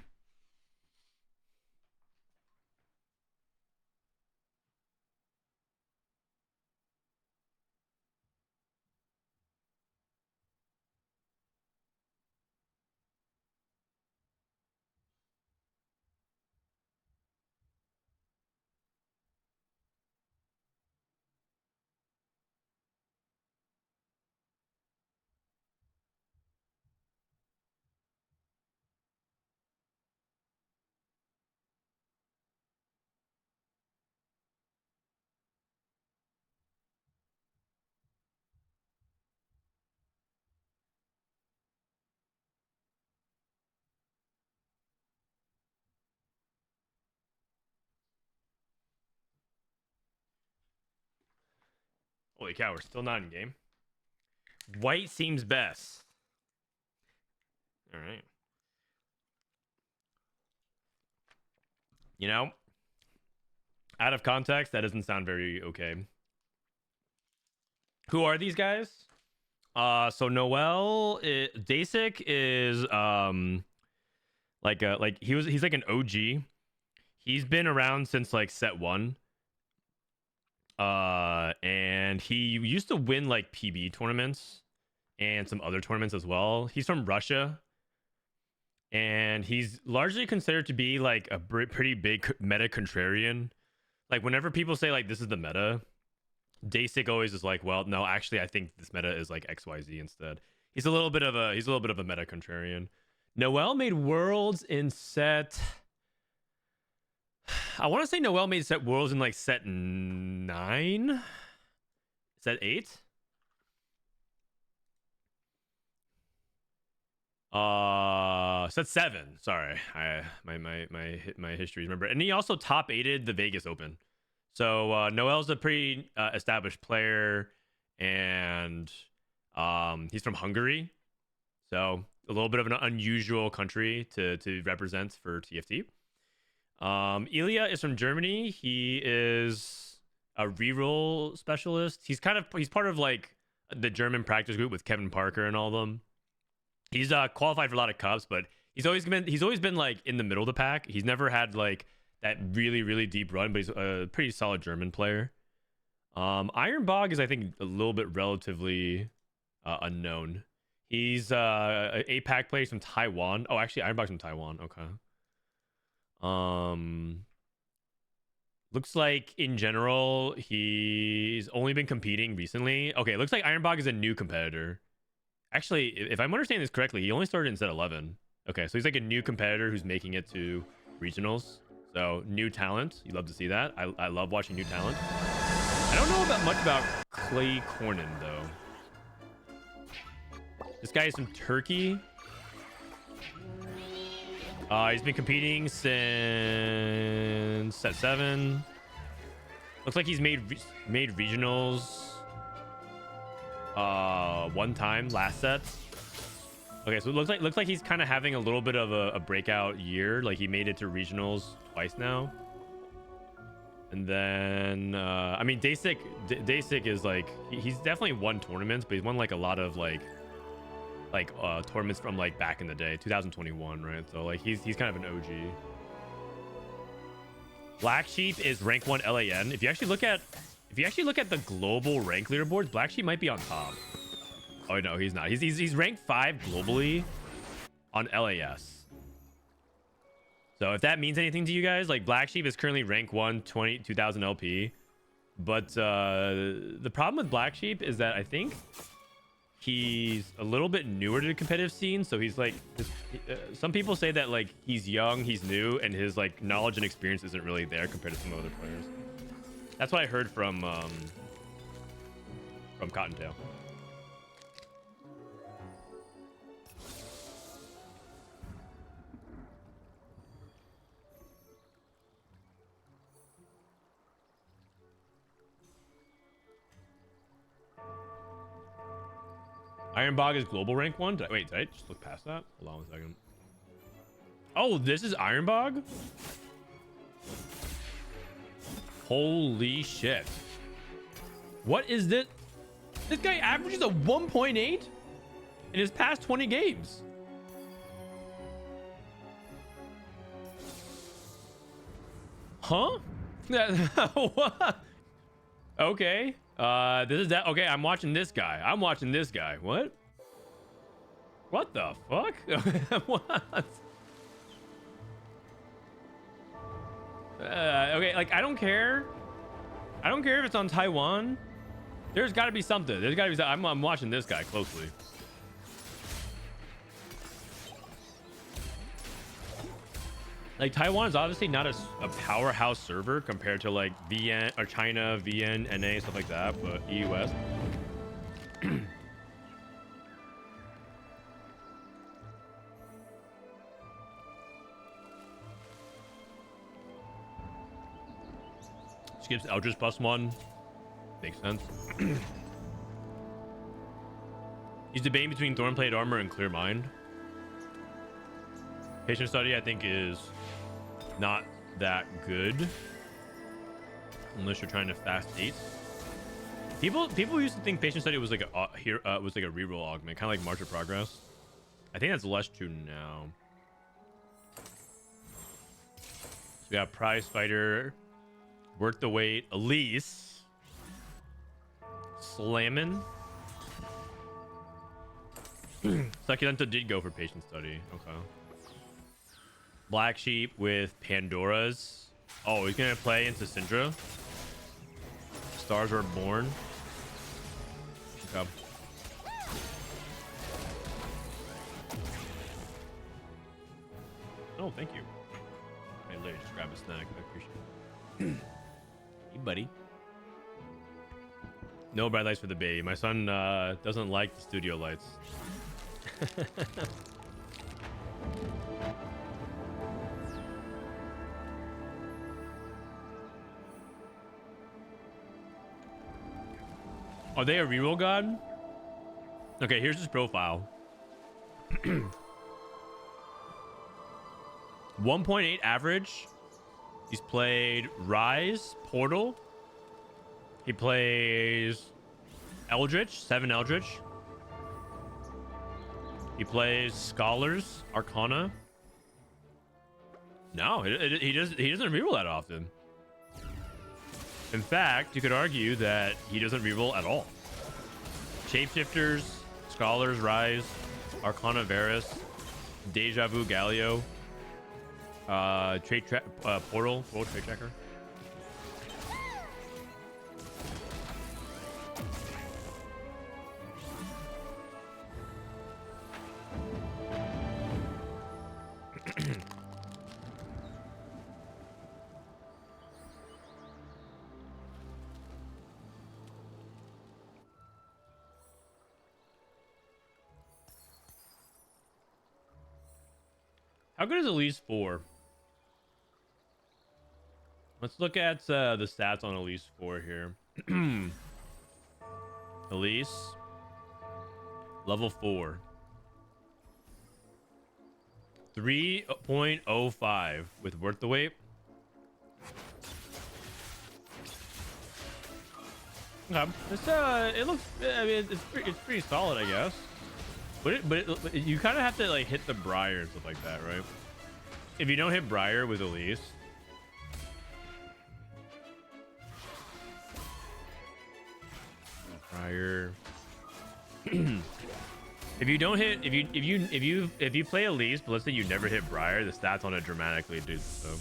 Holy cow, we're still not in game. White seems best. All right. You know, out of context, that doesn't sound very okay. Who are these guys? So Noel, Dasik is he's like an OG. He's been around since like set 1. And he used to win like PB tournaments and some other tournaments as well. He's from Russia. And he's largely considered to be like a pretty big meta contrarian. Like whenever people say like this is the meta, Dasik always is like, well, no, actually, I think this meta is like XYZ instead. He's a little bit of a meta contrarian. Noel made worlds in set. I want to say Noel made set worlds in like set 9, set 8. Set 7. Sorry, my history. Remember, and he also top 8'd the Vegas Open. So Noel's a pretty established player, and he's from Hungary, so a little bit of an unusual country to represent for TFT. Ilya is from Germany. He is a reroll specialist. He's part of like the German practice group with Kevin Parker and all of them. He's qualified for a lot of cups, but he's always been like in the middle of the pack. He's never had like that really deep run, but he's a pretty solid German player. Ironbog is, I think, a little bit relatively unknown. He's an APAC player from Taiwan. Oh, actually, Ironbog's from Taiwan. Okay. Looks like in general he's only been competing recently. Okay, looks like Ironbog is a new competitor. Actually, if I'm understanding this correctly, he only started in set 11. Okay, so he's like a new competitor who's making it to regionals. So new talent. You love to see that. I love watching new talent. I don't know much about Clay Cornin though. This guy is from Turkey. He's been competing since set 7. Looks like he's made regionals one time last set. Okay, so it looks like he's kind of having a little bit of a breakout year. Like he made it to regionals twice now. And then I mean Dasik is like he's definitely won tournaments, but he's won like a lot of like tournaments from like back in the day, 2021, right? So like he's kind of an OG. Black Sheep is rank 1 LAN. If you actually look at the global rank leaderboards, Black Sheep might be on top. Oh no, he's not. He's ranked 5 globally on LAS. So if that means anything to you guys, like Black Sheep is currently rank 1 2000 LP. But the problem with Black Sheep is that I think he's a little bit newer to the competitive scene. So he's like some people say that like he's young, he's new, and his like knowledge and experience isn't really there compared to some other players. That's what I heard from Cottontail. Ironbog is global rank 1. Did I just look past that? Hold on 1 second. Oh, this is Ironbog? Holy shit. What is this? This guy averages a 1.8 in his past 20 games. Huh? What? Okay. This is that. Okay, I'm watching this guy. What? What the fuck? What? Okay, like I don't care if it's on Taiwan. There's got to be something. I'm watching this guy closely. Like Taiwan is obviously not a powerhouse server compared to like VN or China, VN, NA, stuff like that, but EUS. Skips Eldritch +1. Makes sense. He's debating between Thornplate Armor and Clear Mind. Patient Study, I think, is not that good unless you're trying to fast ace. People used to think Patient Study was like a reroll augment, kind of like March of Progress. I think that's less true now. So we got Prize Fighter, Worth the Wait, Elise, Slammin'. Succulenta did go for Patient Study. Okay. Black Sheep with Pandora's. Oh, he's gonna play into Syndra. Stars Were Born. Okay. Oh, thank you. I literally just grab a snack. I appreciate it. Hey, buddy. No bright lights for the baby. My son doesn't like the studio lights. Are they a reroll god? Okay, here's his profile. 1.8 average. He's played Rise, Portal. He plays Eldritch, 7 Eldritch. He plays Scholars, Arcana. No, he doesn't reroll that often. In fact, you could argue that he doesn't reroll at all. Shapeshifters, Scholars, Rise, Arcana, Varus, Deja Vu, Galio, Portal, World Trade Tracker. How good is Elise 4? Let's look at the stats on Elise 4 here. Elise, level 4. 3.05 with Worth the Wait. Okay. It looks, I mean, it's pretty solid, I guess. But you kind of have to like hit the Briar and stuff like that, right? If you don't hit Briar with Elise, Briar. If you don't hit, if you play Elise, but let's say you never hit Briar, the stats on it dramatically do. So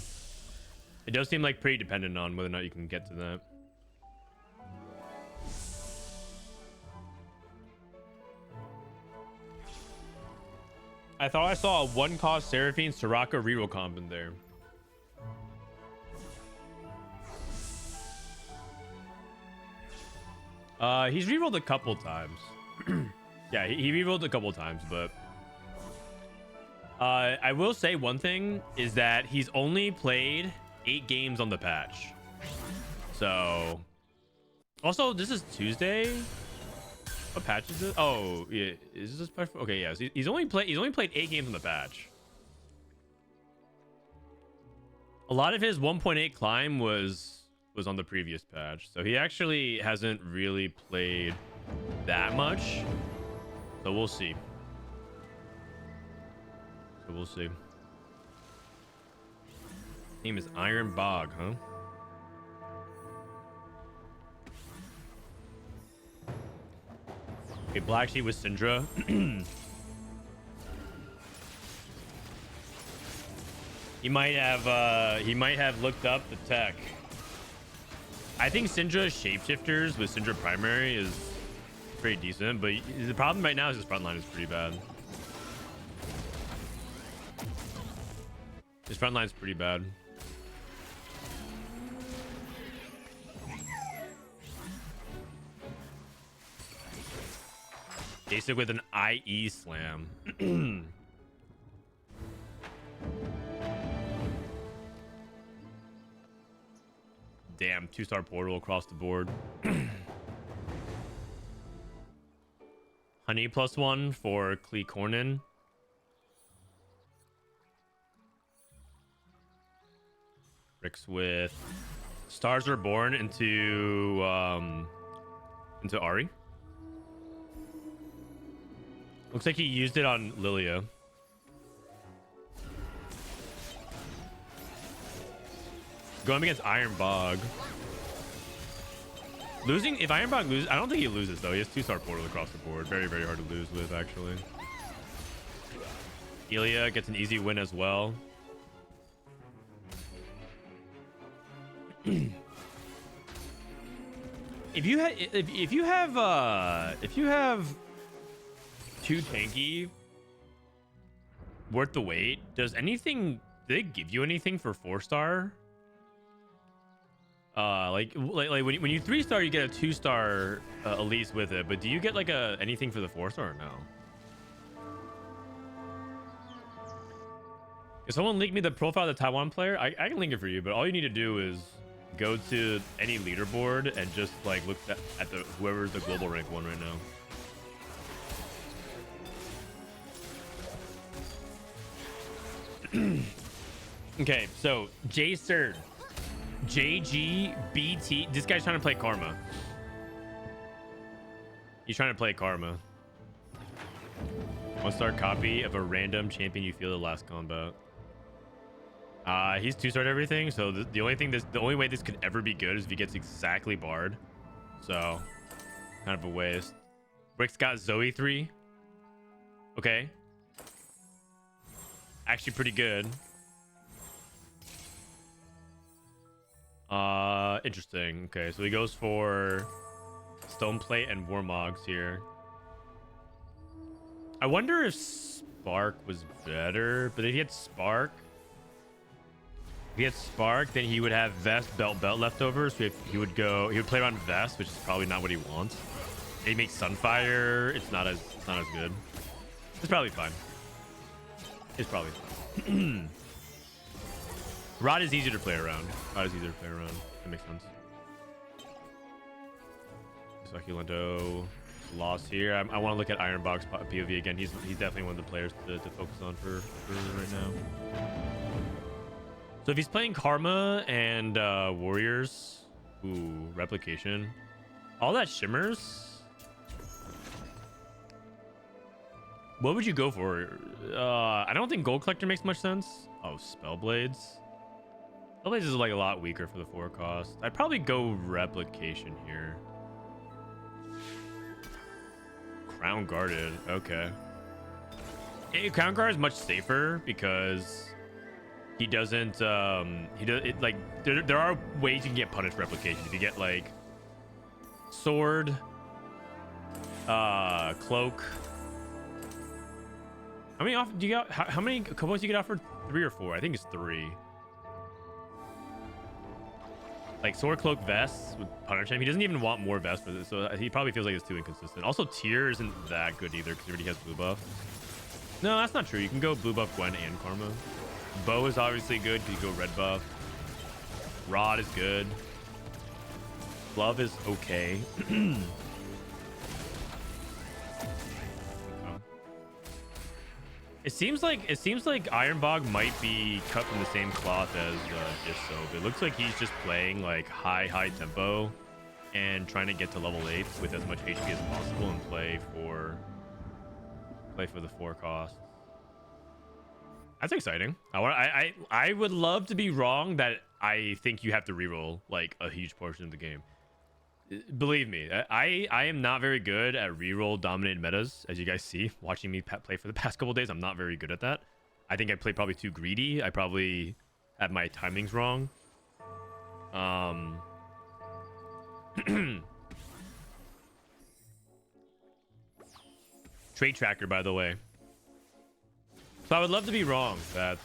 it does seem like pretty dependent on whether or not you can get to that. I thought I saw a 1-cost Seraphine Soraka reroll comp in there. He's rerolled a couple times. Yeah, he rerolled a couple times, but I will say one thing is that he's only played 8 games on the patch. So also, this is Tuesday. What patch is it? Oh, yeah. Is this patch? Okay, yeah. So he's only played 8 games on the patch. A lot of his 1.8 climb was on the previous patch, so he actually hasn't really played that much. So we'll see. Name is Iron Bog, huh? Okay, Black Sheep with Syndra. He might have looked up the tech. I think Syndra Shapeshifters with Syndra Primary is pretty decent, but the problem right now is his front line is pretty bad. His front line's pretty bad. Basic with an IE slam. Damn, 2-star portal across the board. Honey +1 for Klee Cornin. Bricks with Stars Are Born into Ari. Looks like he used it on Lilia. Going against Iron Bog. Losing, if Iron Bog loses, I don't think he loses though. He has 2-star portal across the board. Very, very hard to lose with, actually. Ilya gets an easy win as well. If you have 2 tanky worth the wait, do they give you anything for 4-star? Like when you 3-star, you get a 2-star Elise with it, but do you get like anything for the 4-star or no? If someone linked me the profile of the Taiwan player, I can link it for you, but all you need to do is go to any leaderboard and just like look at the whoever's the global rank 1 right now. Okay, so J-Serd, JGBT. This guy's trying to play Karma. He's trying to play Karma. 1-star copy of a random champion you feel the last combat. He's 2-starred everything, so the only way this could ever be good is if he gets exactly barred. So, kind of a waste. Brick's got Zoe 3. Okay. Actually pretty good. Interesting. Okay, so he goes for Stoneplate and Warmogs here. I wonder if Spark was better, but if he had Spark, then he would have Vest, Belt left over, so he would play around Vest, which is probably not what he wants. And he makes Sunfire, it's not as good. It's probably fine. It's probably fine. Rod is easier to play around. That makes sense. Succulento lost here. I want to look at Ironbox POV again. He's definitely one of the players to focus on for right now. So if he's playing Karma and Warriors, ooh, Replication, all that shimmers. What would you go for? I don't think Gold Collector makes much sense. Oh, Spellblades. Spellblades is like a lot weaker for the 4 cost. I'd probably go Replication here. Crown Guarded, okay. Crown Guard is much safer because he doesn't there are ways you can get punished Replication. If you get like Sword, Cloak. How many off do you got? How many combos do you get off for 3 or 4? I think it's 3. Like Sword, Cloak, Vest would punish him. He doesn't even want more Vest for this, so he probably feels like it's too inconsistent. Also, Tier isn't that good either because he already has blue buff. No, that's not true. You can go blue buff Gwen and Karma. Bow is obviously good because you go red buff. Rod is good. Glove is okay. It seems like Ironbog might be cut from the same cloth as Dissoap. It looks like he's just playing like high tempo and trying to get to level 8 with as much HP as possible and play for the 4 cost. That's exciting. I would love to be wrong that I think you have to reroll like a huge portion of the game. Believe me, I am not very good at reroll dominated metas, as you guys see watching me play for the past couple days. I'm not very good at that. I think I play probably too greedy. I probably have my timings wrong. Trade tracker, by the way. So I would love to be wrong that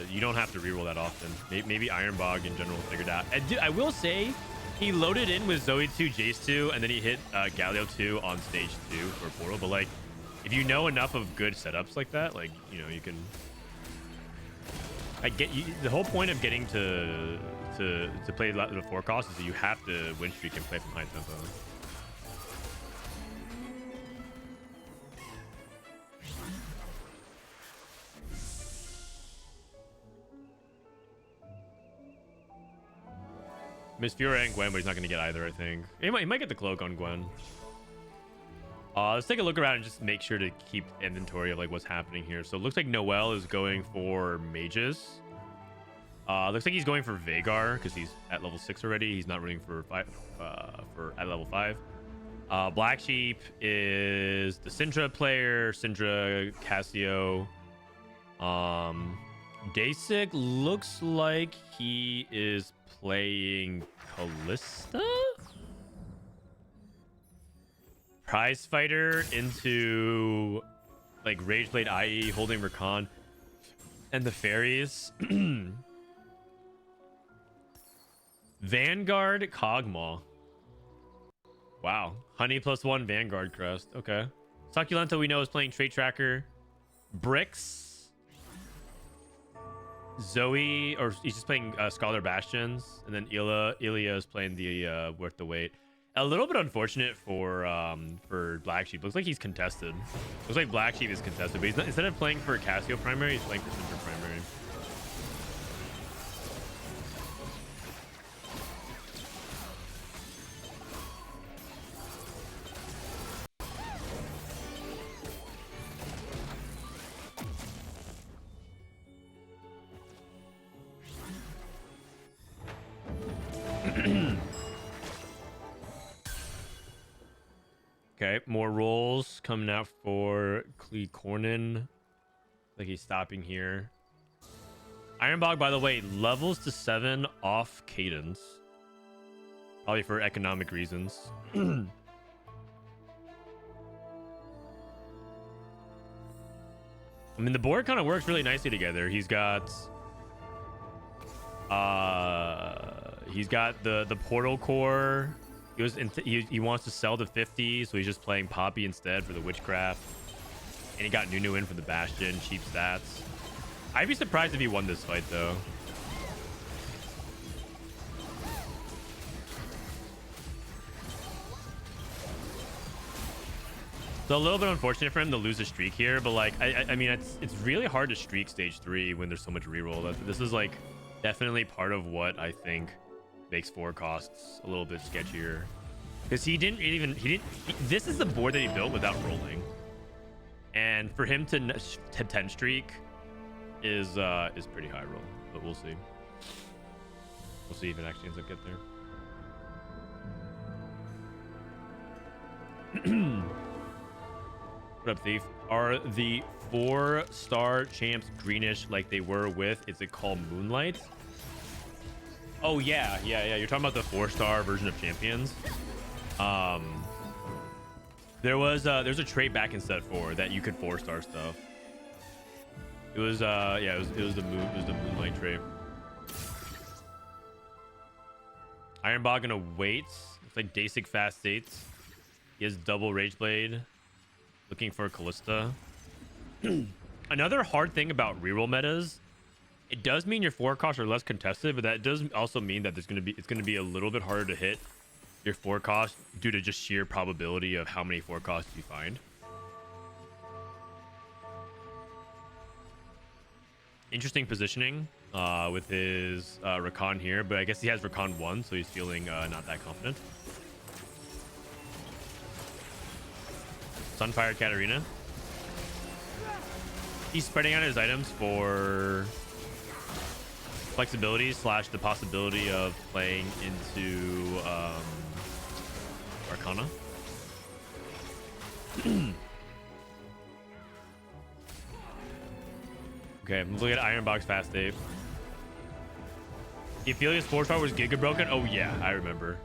you don't have to reroll that often. Maybe Ironbog in general figured out. I will say he loaded in with Zoe 2, Jace 2, and then he hit Galio 2 on stage 2 for Portal. But like, if you know enough of good setups like that, like, you know, you can. The whole point of getting to play the 4 cost is that you have to win streak and play from high tempo. Miss Fiora and Gwen, but he's not going to get either, I think. He might get the cloak on Gwen. Let's take a look around and just make sure to keep inventory of like what's happening here. So it looks like Noel is going for mages. Looks like he's going for Vhagar because he's at level 6 already. He's not running for at level 5. Black Sheep is the Syndra player. Syndra, Cassio. Dasik looks like he is playing Callista. Prize Fighter into like Rageblade IE holding Rakan and the fairies. Vanguard Kog'Maw. Wow. Honey +1 Vanguard crest. Okay. Succulenta we know is playing Trait Tracker. Bricks. Zoe, or he's just playing Scholar Bastions. And then Ilia is playing the Worth the Wait. A little bit unfortunate for Black Sheep. Looks like he's contested. Looks like Black Sheep is contested, but he's not, instead of playing for Cassio primary, he's playing for Syndra primary. Okay, more rolls coming out for Klee Cornin. Like he's stopping here. Ironbog, by the way, levels to 7 off cadence. Probably for economic reasons. I mean, the board kind of works really nicely together. He's got the portal core. He wants to sell the 50, so he's just playing Poppy instead for the Witchcraft. And he got Nunu in for the Bastion, cheap stats. I'd be surprised if he won this fight, though. So a little bit unfortunate for him to lose a streak here, but like, I mean, it's really hard to streak stage 3 when there's so much reroll. This is like definitely part of what I think makes forecasts a little bit sketchier, because this is the board that he built without rolling, and for him to 10 streak is pretty high roll, but we'll see if it actually ends up get there. What up, Thief? Are the 4-star champs greenish like they were with, is it called Moonlight? Oh yeah. You're talking about the 4-star version of Champions. There's a trait back in set 4 that you could 4-star stuff. It was it was the Moonlight trait. Ironbog gonna wait. It's like Dasik fast states. He has double Rageblade. Looking for Callista. Another hard thing about reroll metas, it does mean your forecasts are less contested, but that does also mean that it's gonna be a little bit harder to hit your forecast due to just sheer probability of how many forecasts you find. Interesting positioning with his Rakan here, but I guess he has Rakan 1, so he's feeling not that confident. Sunfire Katarina. He's spreading out his items for flexibility / the possibility of playing into Arcana. Okay, look at Ironbox fast save. Aphelios 4-star was Giga broken. Oh yeah, I remember.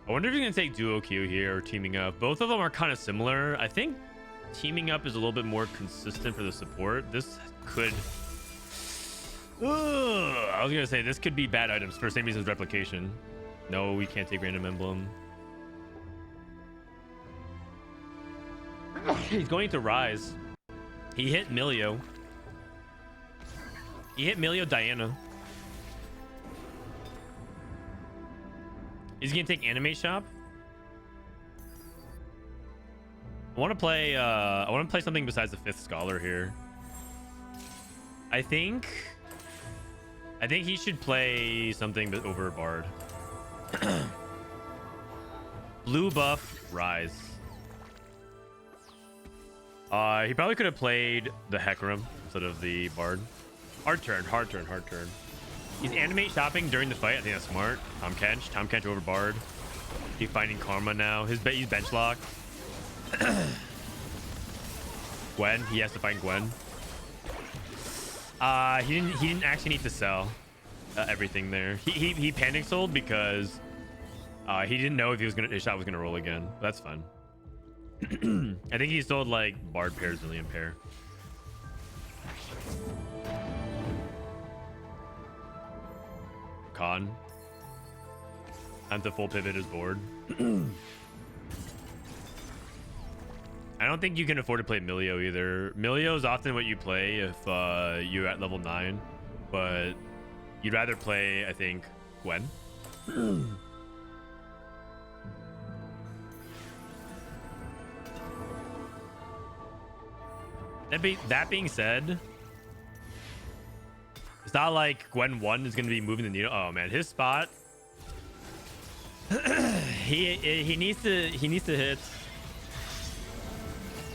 I wonder if he's gonna take duo Q here or teaming up. Both of them are kind of similar. I think teaming up is a little bit more consistent for the support. This could I was gonna say this could be bad items for the same reason as replication. No, we can't take random emblem. He's going to rise. He hit Milio. He hit Milio Diana. Is he gonna take Anime Shop? I want to play something besides the 5th Scholar here. I think I think he should play something over Bard. Blue buff, Rise. He probably could have played the Hecarim instead of the Bard. Hard turn. He's animate shopping during the fight. I think that's smart. Tom Kench over Bard. He's finding Karma now. He's bench locked. Gwen. He has to find Gwen. He didn't actually need to sell everything there. He panic sold because he didn't know if his shot was gonna roll again. That's fine. I think he sold like Bard pair, Zillion pair. Con. Time to full pivot his board. I don't think you can afford to play Milio either. Milio is often what you play if you're at level 9, but you'd rather play, I think, Gwen. That being said, it's not like Gwen 1 is going to be moving the needle. Oh man, his spot. he needs to hit.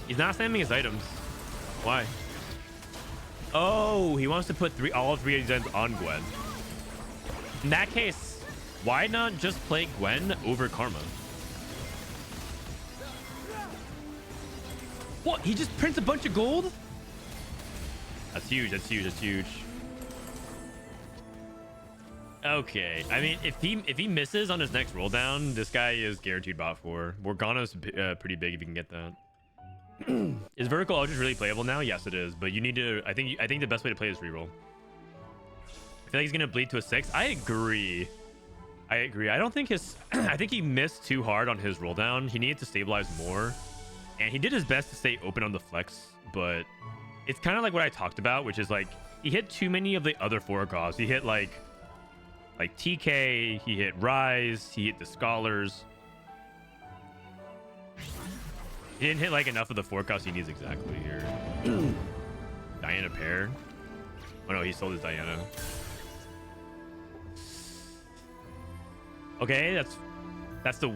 He's not spamming his items. Why? Oh, he wants to put all three of these items on Gwen. In that case, why not just play Gwen over Karma? What? He just prints a bunch of gold? That's huge. That's huge. Okay. I mean, if he misses on his next roll down, this guy is guaranteed bot 4. Morgana's pretty big if you can get that. Is vertical ultra really playable now? Yes, it is. But you need to. I think the best way to play is reroll. I feel like he's gonna bleed to a 6. I agree. I don't think his. I think he missed too hard on his roll down. He needed to stabilize more, and he did his best to stay open on the flex. But it's kind of like what I talked about, which is like he hit too many of the other forecasts. He hit like TK. He hit Rise. He hit the Scholars. He didn't hit like enough of the forecast he needs exactly here. Diana pair. Oh no, he sold his Diana. Okay, that's the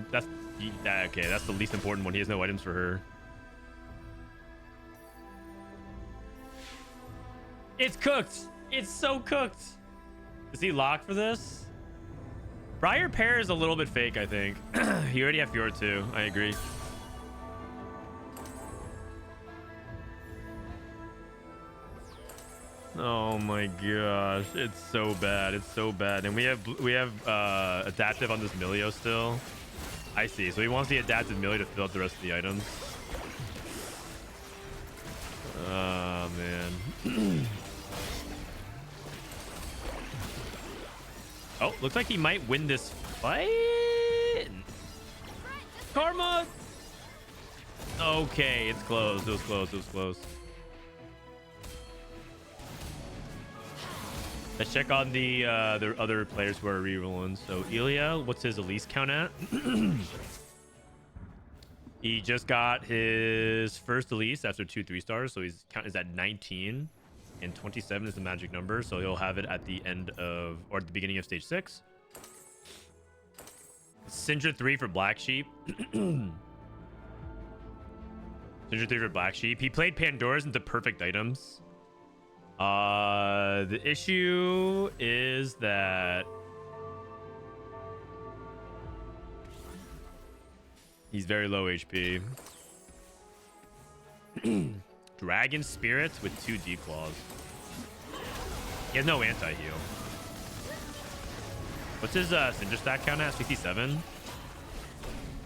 least important one. He has no items for her. It's cooked. It's so cooked. Is he locked for this? Briar pair is a little bit fake, I think. You already have Fjord too. I agree. Oh my gosh, it's so bad. It's so bad. And we have adaptive on this Milio still. I see. So he wants the adaptive Milio to fill out the rest of the items. Oh man. Oh, looks like he might win this fight. Karma. Okay, it's close. It was close. Let's check on the other players who are rerolling. So Ilya, what's his Elise count at? He just got his first Elise after 2 3-stars, so his count is at 19, and 27 is the magic number. So he'll have it at the end of or at the beginning of stage 6. Syndra 3 for Black Sheep. Syndra 3 for Black Sheep. He played Pandora's into perfect items. The issue is that he's very low HP. Dragon Spirits with 2 D-Claws. He has no anti-heal. What's his Syndra stat count at? 67?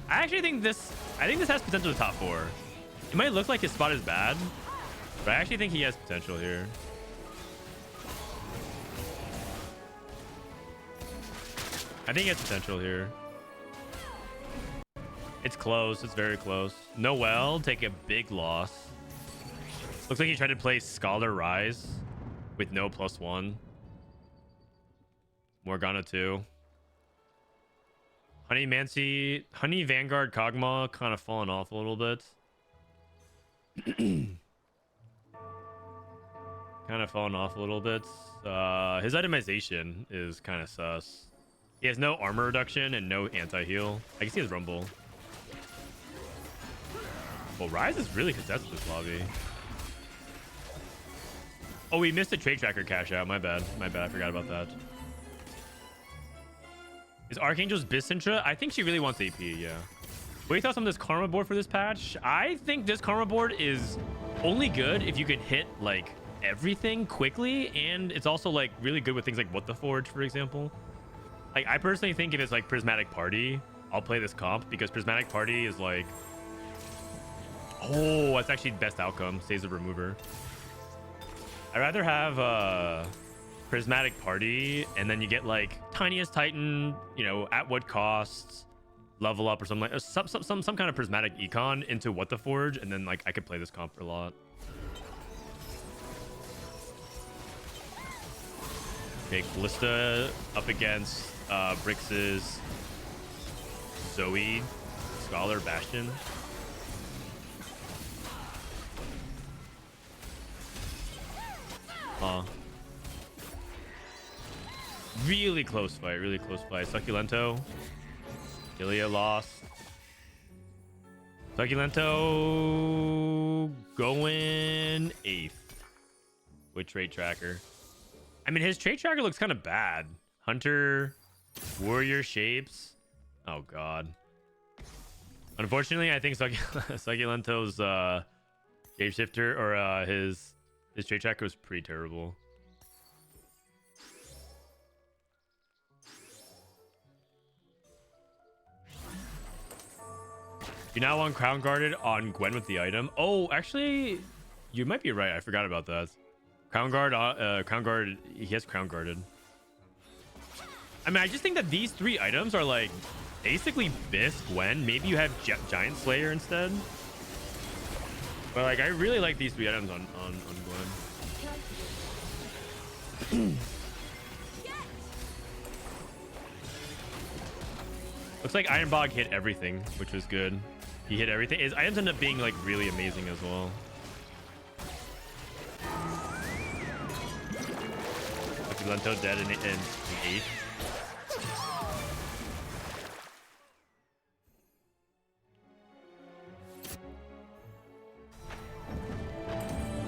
I actually think this has potential to top 4. It might look like his spot is bad, but I actually think he has potential here. I think he has potential here. It's close. It's very close. Noel take a big loss. Looks like he tried to play Scholar Rise with no +1. Morgana 2. Honey Mancy, Honey Vanguard Kog'Maw kind of falling off a little bit. kind of fallen off a little bit. His itemization is kind of sus. He has no armor reduction and no anti-heal. I guess he has Rumble. Well, Rise is really contested this lobby. Oh, we missed a trade tracker cash out. My bad. My bad. I forgot about that. Is Archangel's Bicentra? I think she really wants AP, yeah. What are your thoughts on this Karma board for this patch? I think this Karma board is only good if you can hit, like, everything quickly, and it's also, like, really good with things like What the Forge, for example. Like, I personally think if it's, like, Prismatic Party, I'll play this comp, because Prismatic Party is, like... Oh, that's actually the best outcome. Saves the remover. I'd rather have Prismatic Party, and then you get like Tiniest Titan, you know, at what costs, level up or something like some kind of Prismatic econ into What the Forge, and then like I could play this comp for a lot. Okay, Callista up against Brix's Zoe, Scholar, Bastion. Really close fight, really close fight. Succulento. Ilia lost. Succulento going 8th with Trade Tracker. I mean, his Trade Tracker looks kind of bad. Hunter, Warrior Shapes. Oh, God. Unfortunately, I think Succulento's Shapeshifter or his Trade Tracker was pretty terrible. You now want Crown Guarded on Gwen with the item. Oh, actually, you might be right. I forgot about that. Crown Guard, Crown Guard, he has Crown Guarded. I mean, I just think that these 3 items are like basically Biss, Gwen. Maybe you have Giant Slayer instead. But like, I really like these 3 items on Gwen. Looks like Ironbog hit everything, which was good. He hit everything. His items end up being like really amazing as well. Lento dead in 8th.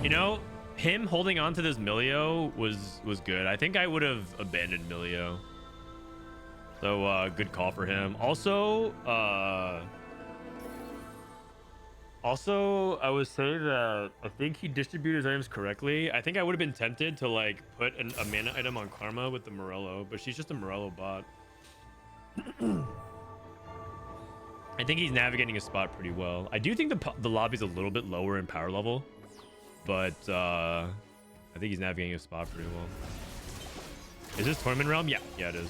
You know, him holding on to this Milio was good. I think I would have abandoned Milio. So good call for him. Also, I would say that I think he distributed his items correctly. I think I would have been tempted to like put a mana item on Karma with the Morello, but she's just a Morello bot. I think he's navigating his spot pretty well. I do think the lobby's a little bit lower in power level, but I think he's navigating his spot pretty well. Is this Tournament Realm? Yeah, it is.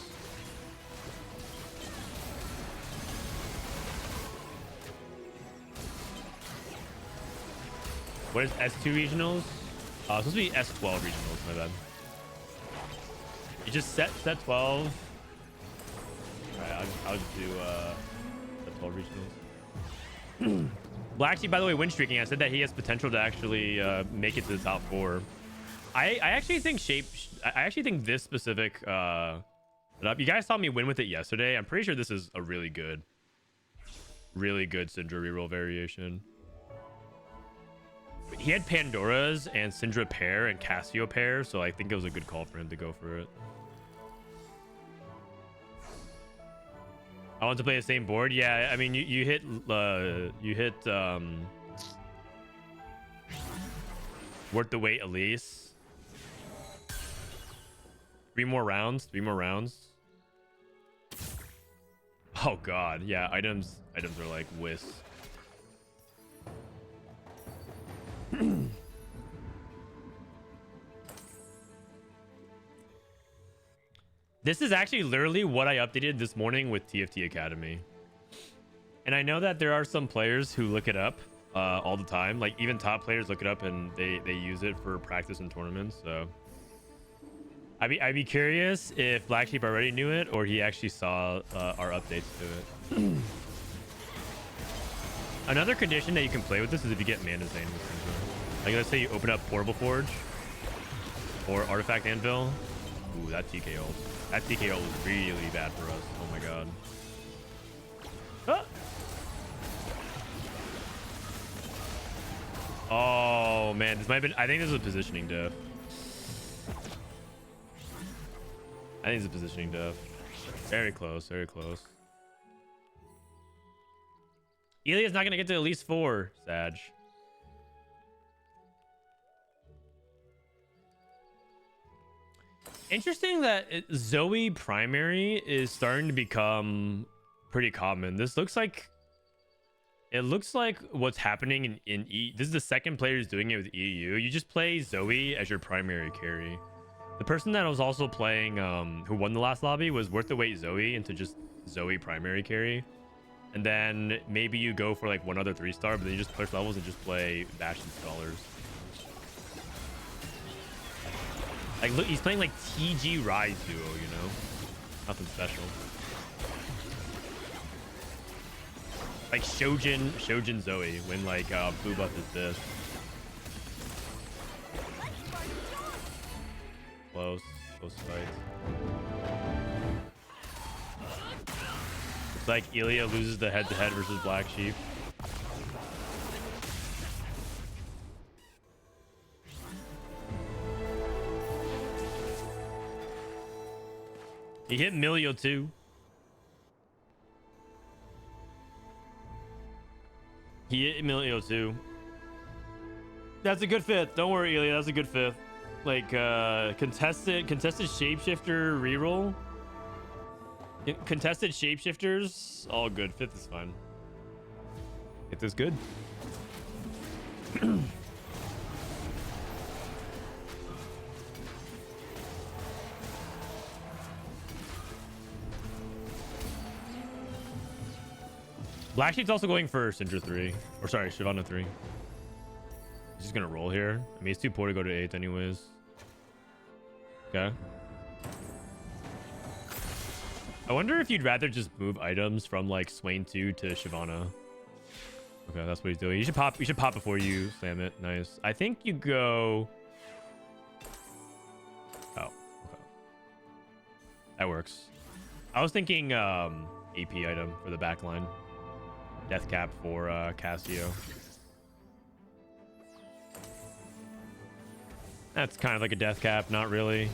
What is S2 regionals? It's supposed to be S12 regionals, my bad. You just set 12. Alright, I'll just do the 12 regionals. Black Sheep, by the way, win streaking. I said that he has potential to actually make it to the top 4. I actually think this specific setup. You guys saw me win with it yesterday. I'm pretty sure this is a really good Syndra reroll variation. He had Pandora's and Syndra pair and Cassio pair, so I think it was a good call for him to go for it. I want to play the same board. Yeah, I mean you hit worth the wait, Elise. 3 more rounds. Oh God, yeah. Items are like whiz. This is actually literally what I updated this morning with TFT Academy. And I know that there are some players who look it up all the time. Like even top players look it up and they use it for practice and tournaments. So I'd be curious if Black Sheep already knew it or he actually saw our updates to it. Another condition that you can play with this is if you get Mana Zane with Syndra. Like let's say you open up Portable Forge Or Artifact Anvil. Ooh, that TK ult. That TK ult was really bad for us. Oh my god. Ah! Oh man, this might have been. I think this is a positioning diff. I think it's a positioning diff. Very close, very close. Ilia's not gonna get to at least 4, Sag. Interesting that Zoe primary is starting to become pretty common. This looks like what's happening in this is the second player who's doing it with EU. You just play Zoe as your primary carry. The person that was also playing who won the last lobby was Worth the Wait Zoe into just Zoe primary carry. And then maybe you go for like one other 3-star, but then you just push levels and just play Bastion Scholars. Like, look, he's playing like TG Rise duo, you know? Nothing special. Like Shojin Zoe when like blue buff is this. Close fight. It's like Ilia loses the head-to-head versus Black Sheep. He hit Milio too. He hit Milio too. That's a good fifth. Don't worry, Ilya. That's a good fifth. Like contested shapeshifter reroll. Contested shapeshifters, all good. Fifth is fine. Fifth is good. Black Sheep's also going for Syndra 3. Or sorry, Shyvana 3. He's just gonna roll here. I mean, it's too poor to go to 8th anyways. Okay. I wonder if you'd rather just move items from like Swain 2 to Shyvana. Okay, that's what he's doing. You should pop before you slam it. Nice. I think you go. Oh, okay. That works. I was thinking AP item for the back line. Death cap for Cassio. That's kind of like a death cap, not really.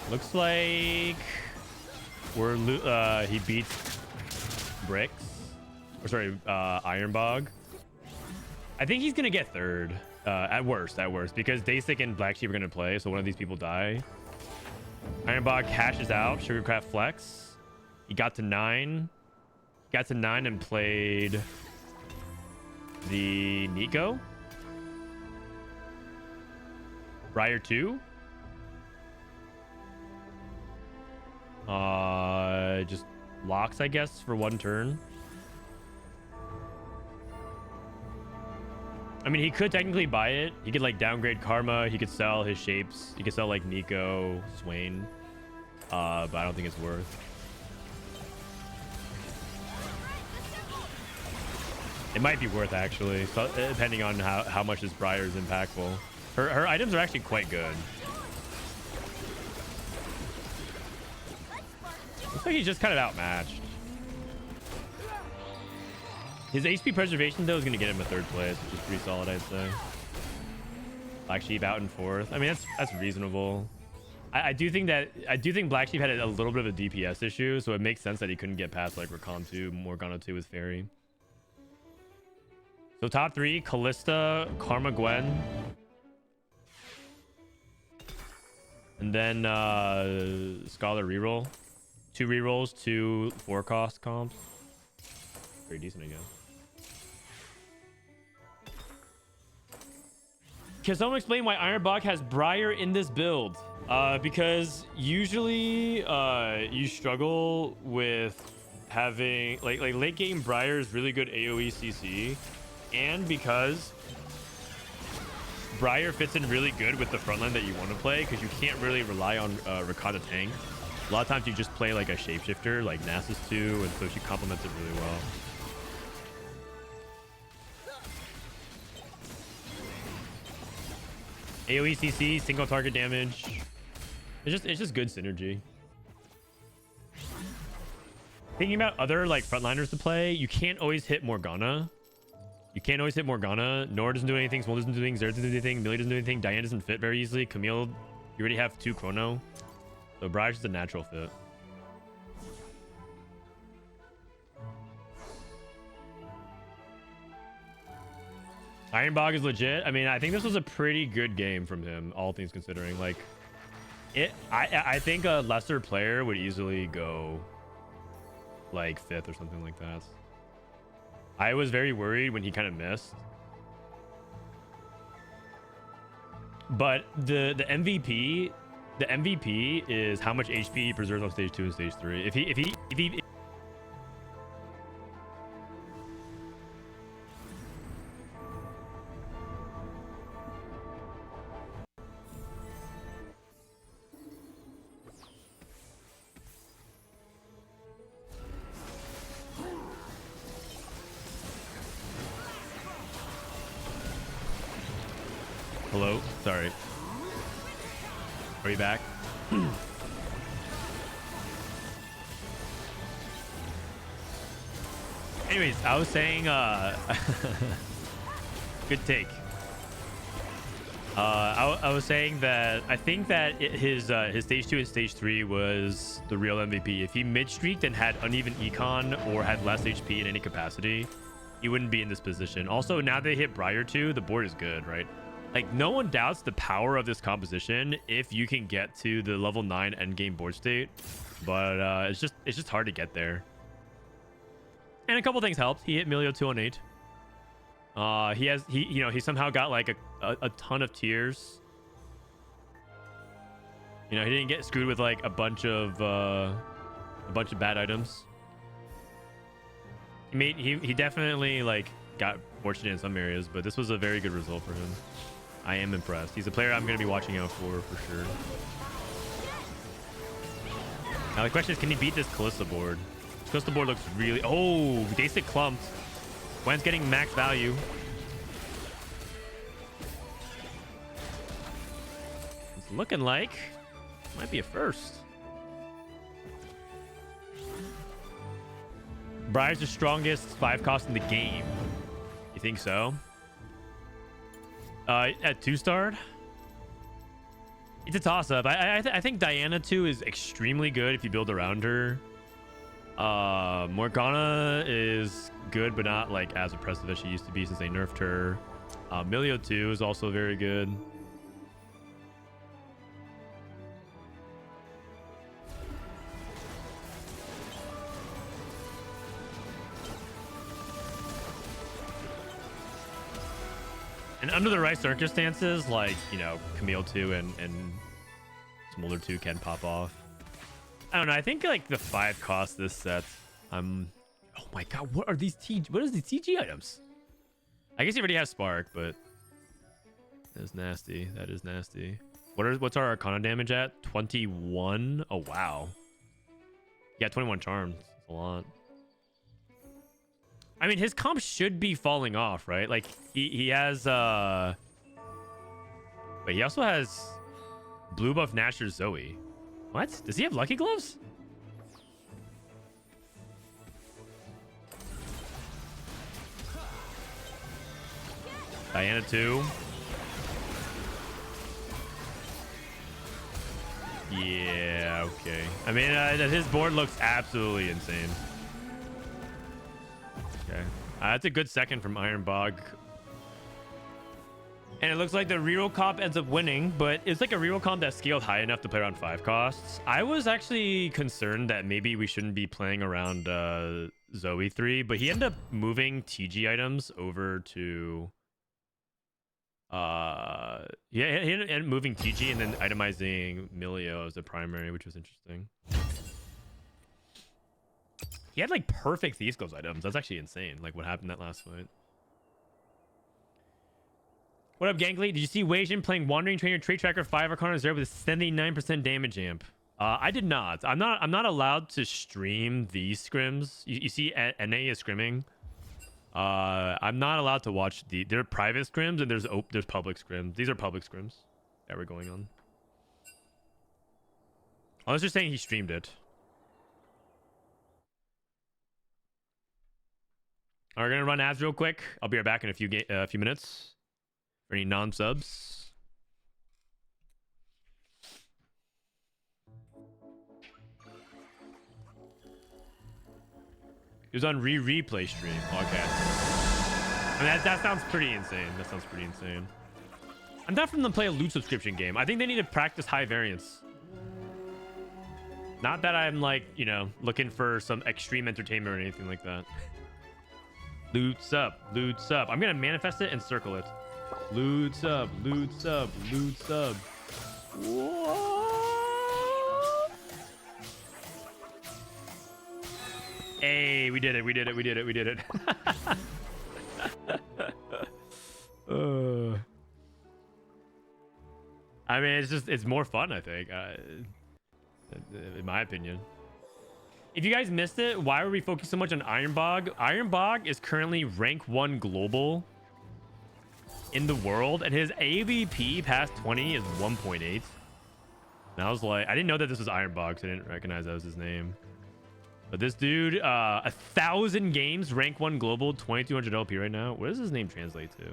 Looks like he beats Bricks, or sorry, Ironbog. I think he's gonna get third, at worst, because Daysik and Black Sheep are gonna play, so one of these people die. Ironbog cashes out, Sugarcraft flex. He got to 9. Got to 9 and played the Nico. Briar 2. Just locks, I guess, for 1 turn. I mean, he could technically buy it. He could like downgrade Karma. He could sell his shapes. He could sell like Nico, Swain. But I don't think it's worth. It might be worth actually, so, depending on how much this Briar is impactful. Her items are actually quite good. Looks like he's just kind of outmatched. His HP preservation though is gonna get him a 3rd place, which is pretty solid, I'd say. Black Sheep out in 4th. I mean, that's reasonable. I do think Black Sheep had a little bit of a DPS issue, so it makes sense that he couldn't get past like Rakan 2, Morgana 2 with Fairy. So top 3: Callista, Karma, Gwen, and then Scholar reroll. 2 rerolls, 2 4-cost comps. Pretty decent, I guess. Can someone explain why Ironbog has Briar in this build? Because usually you struggle with having like late game Briar is really good AoE CC, and because Briar fits in really good with the front line that you want to play because you can't really rely on Rakata tank. A lot of times you just play like a shapeshifter, like Nasus 2, and so she complements it really well. AoE CC, single target damage. It's just good synergy. Thinking about other like frontliners to play, you can't always hit Morgana. Nora doesn't do anything. Smol doesn't do anything. Zeri doesn't do anything. Millie doesn't do anything. Diana doesn't fit very easily. Camille, you already have 2 Chrono. So Briar's just a natural fit. Ironbog is legit. I mean, I think this was a pretty good game from him, all things considering. Like, I think a lesser player would easily go like 5th or something like that. I was very worried when he kind of missed. But the MVP is how much HP he preserves on stage 2 and stage 3. If he Hello? Sorry. Are you back? Anyways, I was saying, good take. I was saying that I think that his stage 2 and stage 3 was the real MVP. If he mid-streaked and had uneven econ or had less HP in any capacity, he wouldn't be in this position. Also, now they hit Briar 2, the board is good, right? Like, no one doubts the power of this composition if you can get to the level 9 endgame board state, but it's just hard to get there. And a couple things helped. He hit Milio 2 on 8. He somehow got like a ton of tiers. You know, he didn't get screwed with like a bunch of bad items. He definitely like got fortunate in some areas, but this was a very good result for him. I am impressed. He's a player I'm going to be watching out for sure. Now the question is, can he beat this Kalista board? This Kalista board looks really... Oh, basic clumped. Gwen's getting max value. It's looking like might be a first. Briar's the strongest 5 cost in the game. You think so? At 2-starred, it's a toss-up. I think Diana 2 is extremely good if you build around her. Morgana is good, but not like as impressive as she used to be since they nerfed her. Milio 2 is also very good. And under the right circumstances, like, you know, Camille 2 and Smolder 2 can pop off. I don't know. I think like the 5 cost this set. Oh my god, what are these what is these TG items? I guess he already has Spark, but that is nasty. That is nasty. What's our Arcana damage at? 21. Oh wow. Yeah, 21 charms. That's a lot. I mean, his comp should be falling off, right? Like, he has, Wait, he also has blue buff Nasher Zoe. What? Does he have Lucky Gloves? Diana 2. Yeah, okay. I mean, his board looks absolutely insane. Okay. That's a good second from Ironbog. And it looks like the reroll comp ends up winning, but it's like a reroll comp that's scaled high enough to play around 5 costs. I was actually concerned that maybe we shouldn't be playing around Zoe 3, but he ended up moving TG items over to... he ended up moving TG and then itemizing Milio as the primary, which was interesting. He had like perfect Thieves Gloves items. That's actually insane. Like what happened that last fight. What up, Gangly? Did you see Wei Jin playing Wandering Trainer Trait Tracker 5 Arcana 0 with 79% damage amp? I did not. I'm not allowed to stream these scrims. You see NA is scrimming. I'm not allowed to watch there are private scrims and there's public scrims. These are public scrims that we're going on. I was just saying he streamed it. All right, we're gonna run ads real quick. I'll be right back in a few minutes. For any non-subs. He was on replay stream. Okay. I mean, that sounds pretty insane. That sounds pretty insane. I'm not from them to play a loot subscription game. I think they need to practice high variance. Not that I'm like, you know, looking for some extreme entertainment or anything like that. Loot sub, loot sub. I'm gonna manifest it and circle it. Loot sub, loot sub, loot sub. Whoa. Hey, we did it, we did it, we did it, we did it. I mean, it's more fun, I think, in my opinion. If you guys missed it, why were we focusing so much on Ironbog? Ironbog is currently rank 1 global in the world, and his AVP past 20 is 1.8. And I was like, I didn't know that this was Ironbog, so I didn't recognize that was his name. But this dude, 1,000 games, rank 1 global, 2200 LP right now. What does his name translate to?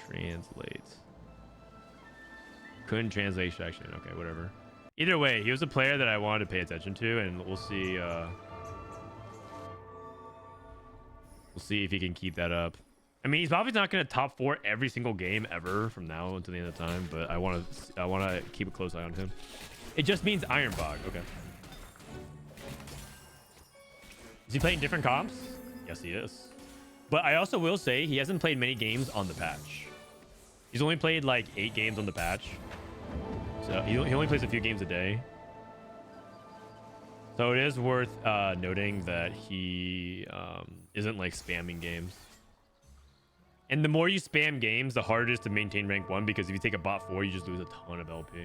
Translate. Couldn't translate section. Okay, whatever. Either way, he was a player that I wanted to pay attention to, and we'll see. We'll see if he can keep that up. I mean, he's probably not going to top 4 every single game ever from now until the end of time, but I want to keep a close eye on him. It just means Ironbog. Okay. Is he playing different comps? Yes, he is. But I also will say he hasn't played many games on the patch. He's only played like 8 games on the patch. So he only plays a few games a day. So it is worth noting that he isn't like spamming games. And the more you spam games, the harder it is to maintain rank 1, because if you take a bot 4, you just lose a ton of LP.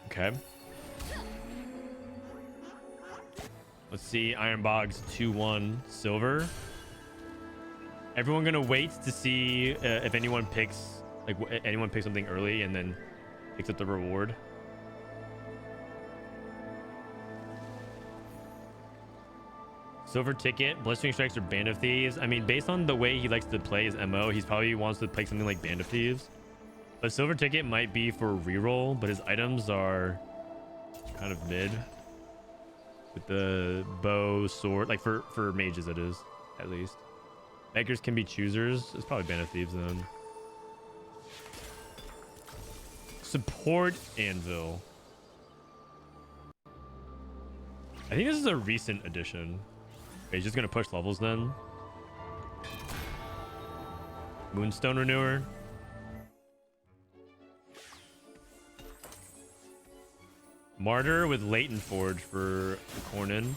Okay. Let's see Ironbog's 2-1 silver. Everyone gonna wait to see if anyone picks something early and then picks up the reward. Silver ticket, blistering strikes, or band of thieves. I mean, based on the way he likes to play his MO, he probably wants to pick something like band of thieves. But silver ticket might be for reroll, but his items are kind of mid. With the bow, sword, like for mages it is, at least. Beggars can be choosers. It's probably Band of Thieves then. Support Anvil. I think this is a recent addition. Okay, he's just gonna push levels then. Moonstone Renewer. Martyr with Latent Forge for the Cornin.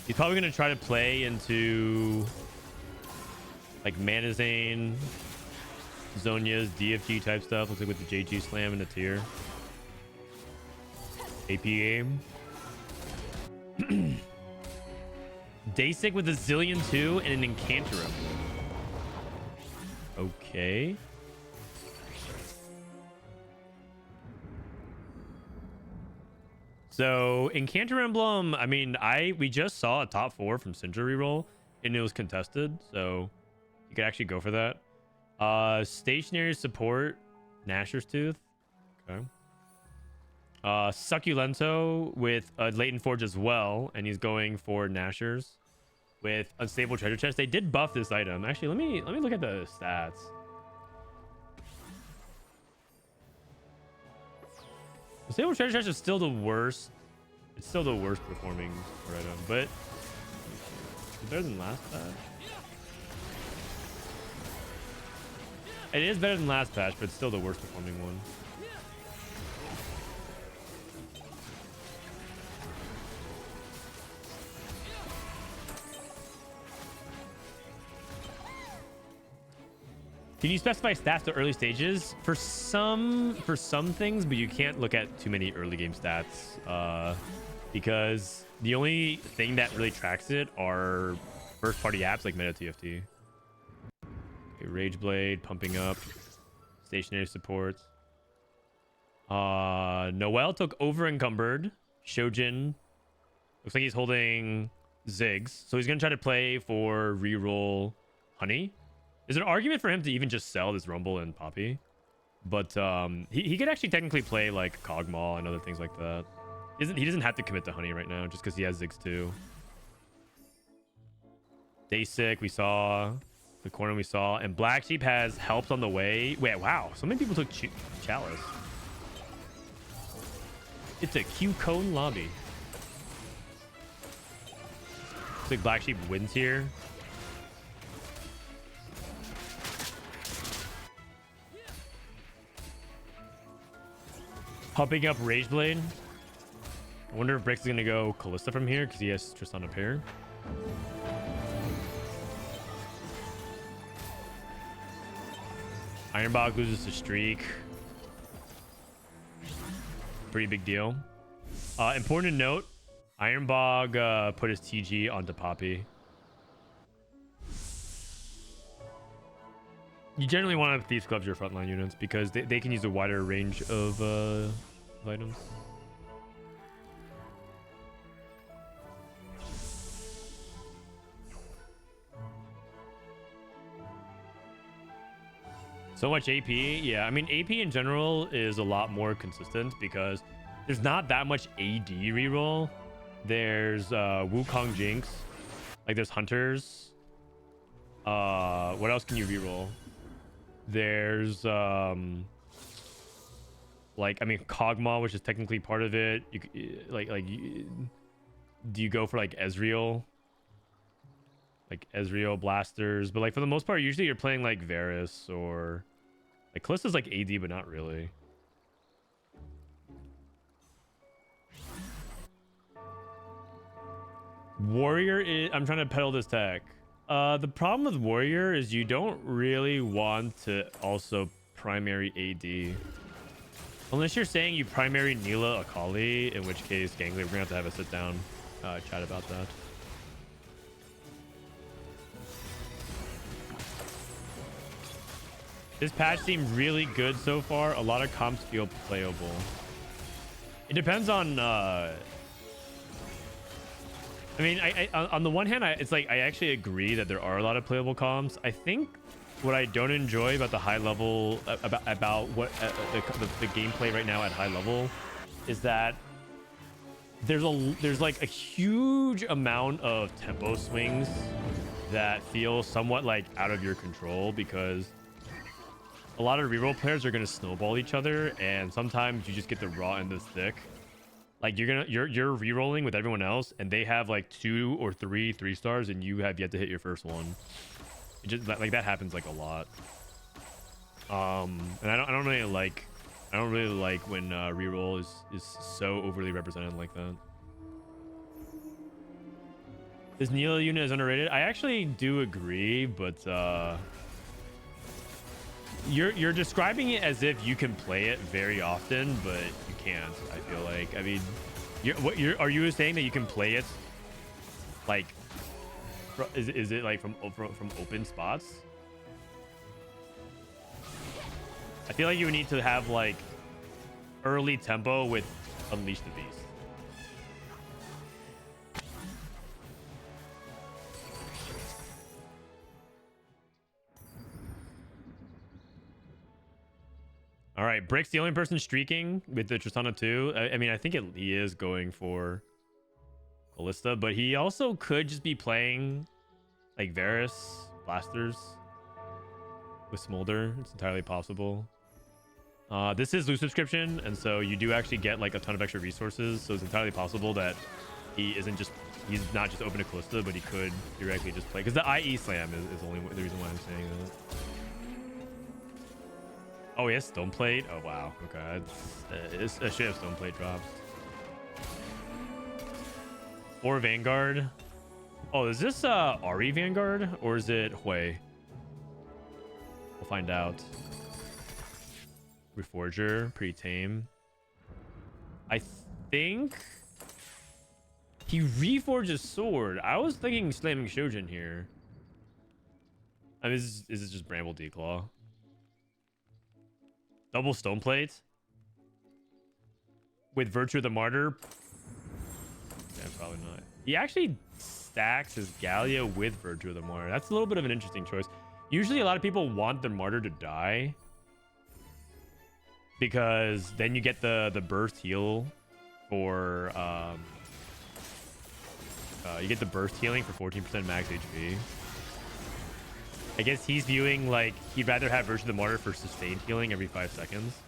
He's probably going to try to play into like Manazane, Zonia's DFG type stuff. Looks like with the JG Slam and the tier. AP game. Dasik with a Zillion 2 and an Incantarum. Okay. So Incantor Emblem, I mean, we just saw a top 4 from Syndra reroll and it was contested, so you could actually go for that. Stationary support, Gnasher's Tooth. Okay. Succulento with Latent Forge as well, and he's going for Gnashers with Unstable Treasure Chest. They did buff this item. Actually, let me look at the stats. Unstable Treasure Chest is still the worst. It's still the worst performing item, but it's better than last patch. It is better than last patch, but it's still the worst performing one. Can you specify stats to early stages? For some things, but you can't look at too many early game stats because the only thing that really tracks it are first party apps like Meta TFT. Okay, Rage Blade pumping up, stationary supports. Noel took over encumbered. Shojin looks like he's holding Ziggs, so he's gonna try to play for reroll Honey. There's an argument for him to even just sell this Rumble and Poppy, but he could actually technically play like Kog'Maw and other things like that. He doesn't have to commit to Honey right now just because he has Ziggs too. Daysik we saw, the corner we saw, and Black Sheep has helped on the way. Wait, wow, so many people took Chalice. It's a Q-Cone lobby. Looks like Black Sheep wins here. Pumping up Rage Blade. I wonder if Brix is gonna go Callista from here because he has Tristan up here. Ironbog loses the streak. Pretty big deal. Important to note, Ironbog put his TG onto Poppy. You generally want to have Thieves Clubs your frontline units because they can use a wider range of items. So much AP. Yeah, I mean, AP in general is a lot more consistent because there's not that much AD reroll. There's Wukong Jinx. Like, there's Hunters. What else can you reroll? There's like, I mean, Kog'Maw, which is technically part of it. You do you go for like Ezreal? Like Ezreal blasters, but like for the most part, usually you're playing like Varus or like Callista's like AD, but not really. Warrior is, I'm trying to peddle this tech. The problem with Warrior is you don't really want to also primary AD. Unless you're saying you primary Neela Akali, in which case, Gangly, we're gonna have to have a sit down chat about that. This patch seemed really good so far. A lot of comps feel playable. It depends on I mean, on the one hand, it's like I actually agree that there are a lot of playable comps. I think what I don't enjoy about the high level about what the gameplay right now at high level is that there's like a huge amount of tempo swings that feel somewhat like out of your control because a lot of reroll players are going to snowball each other, and sometimes you just get the raw end of the stick. Like you're rerolling with everyone else, and they have like 2 or 3 3-stars, and you have yet to hit your first one. It just like that happens like a lot. And I don't really like when reroll is so overly represented like that. This Neela unit is underrated. I actually do agree, but you're describing it as if you can play it very often, but you can't. I feel like, I mean, are you saying that you can play it like is it like from open spots? I feel like you would need to have like early tempo with Unleash the Beast. All right, Brick's the only person streaking with the Tristana 2. I mean, I think he is going for Ballista, but he also could just be playing like Varus, Blasters with Smolder. It's entirely possible. This is loot subscription, and so you do actually get like a ton of extra resources, so it's entirely possible that he's not just open to Callista, but he could directly just play, because the IE slam is only the reason why I'm saying that. Oh, he has stone plate. Oh wow. Okay, I should have stone plate drops. Or Vanguard. Oh, is this Ari Vanguard or is it Hui? We'll find out. Reforger, pretty tame. I think he reforged his sword. I was thinking slamming Shojin here. I mean, is this just Bramble Declaw? Double stone plate with Virtue of the Martyr. Yeah, probably not. He actually stacks his Gallia with Virtue of the Martyr. That's a little bit of an interesting choice. Usually a lot of people want the Martyr to die because then you get the burst heal for you get the burst healing for 14% max HP. I guess he's viewing like he'd rather have Virtue of the Martyr for sustained healing every 5 seconds.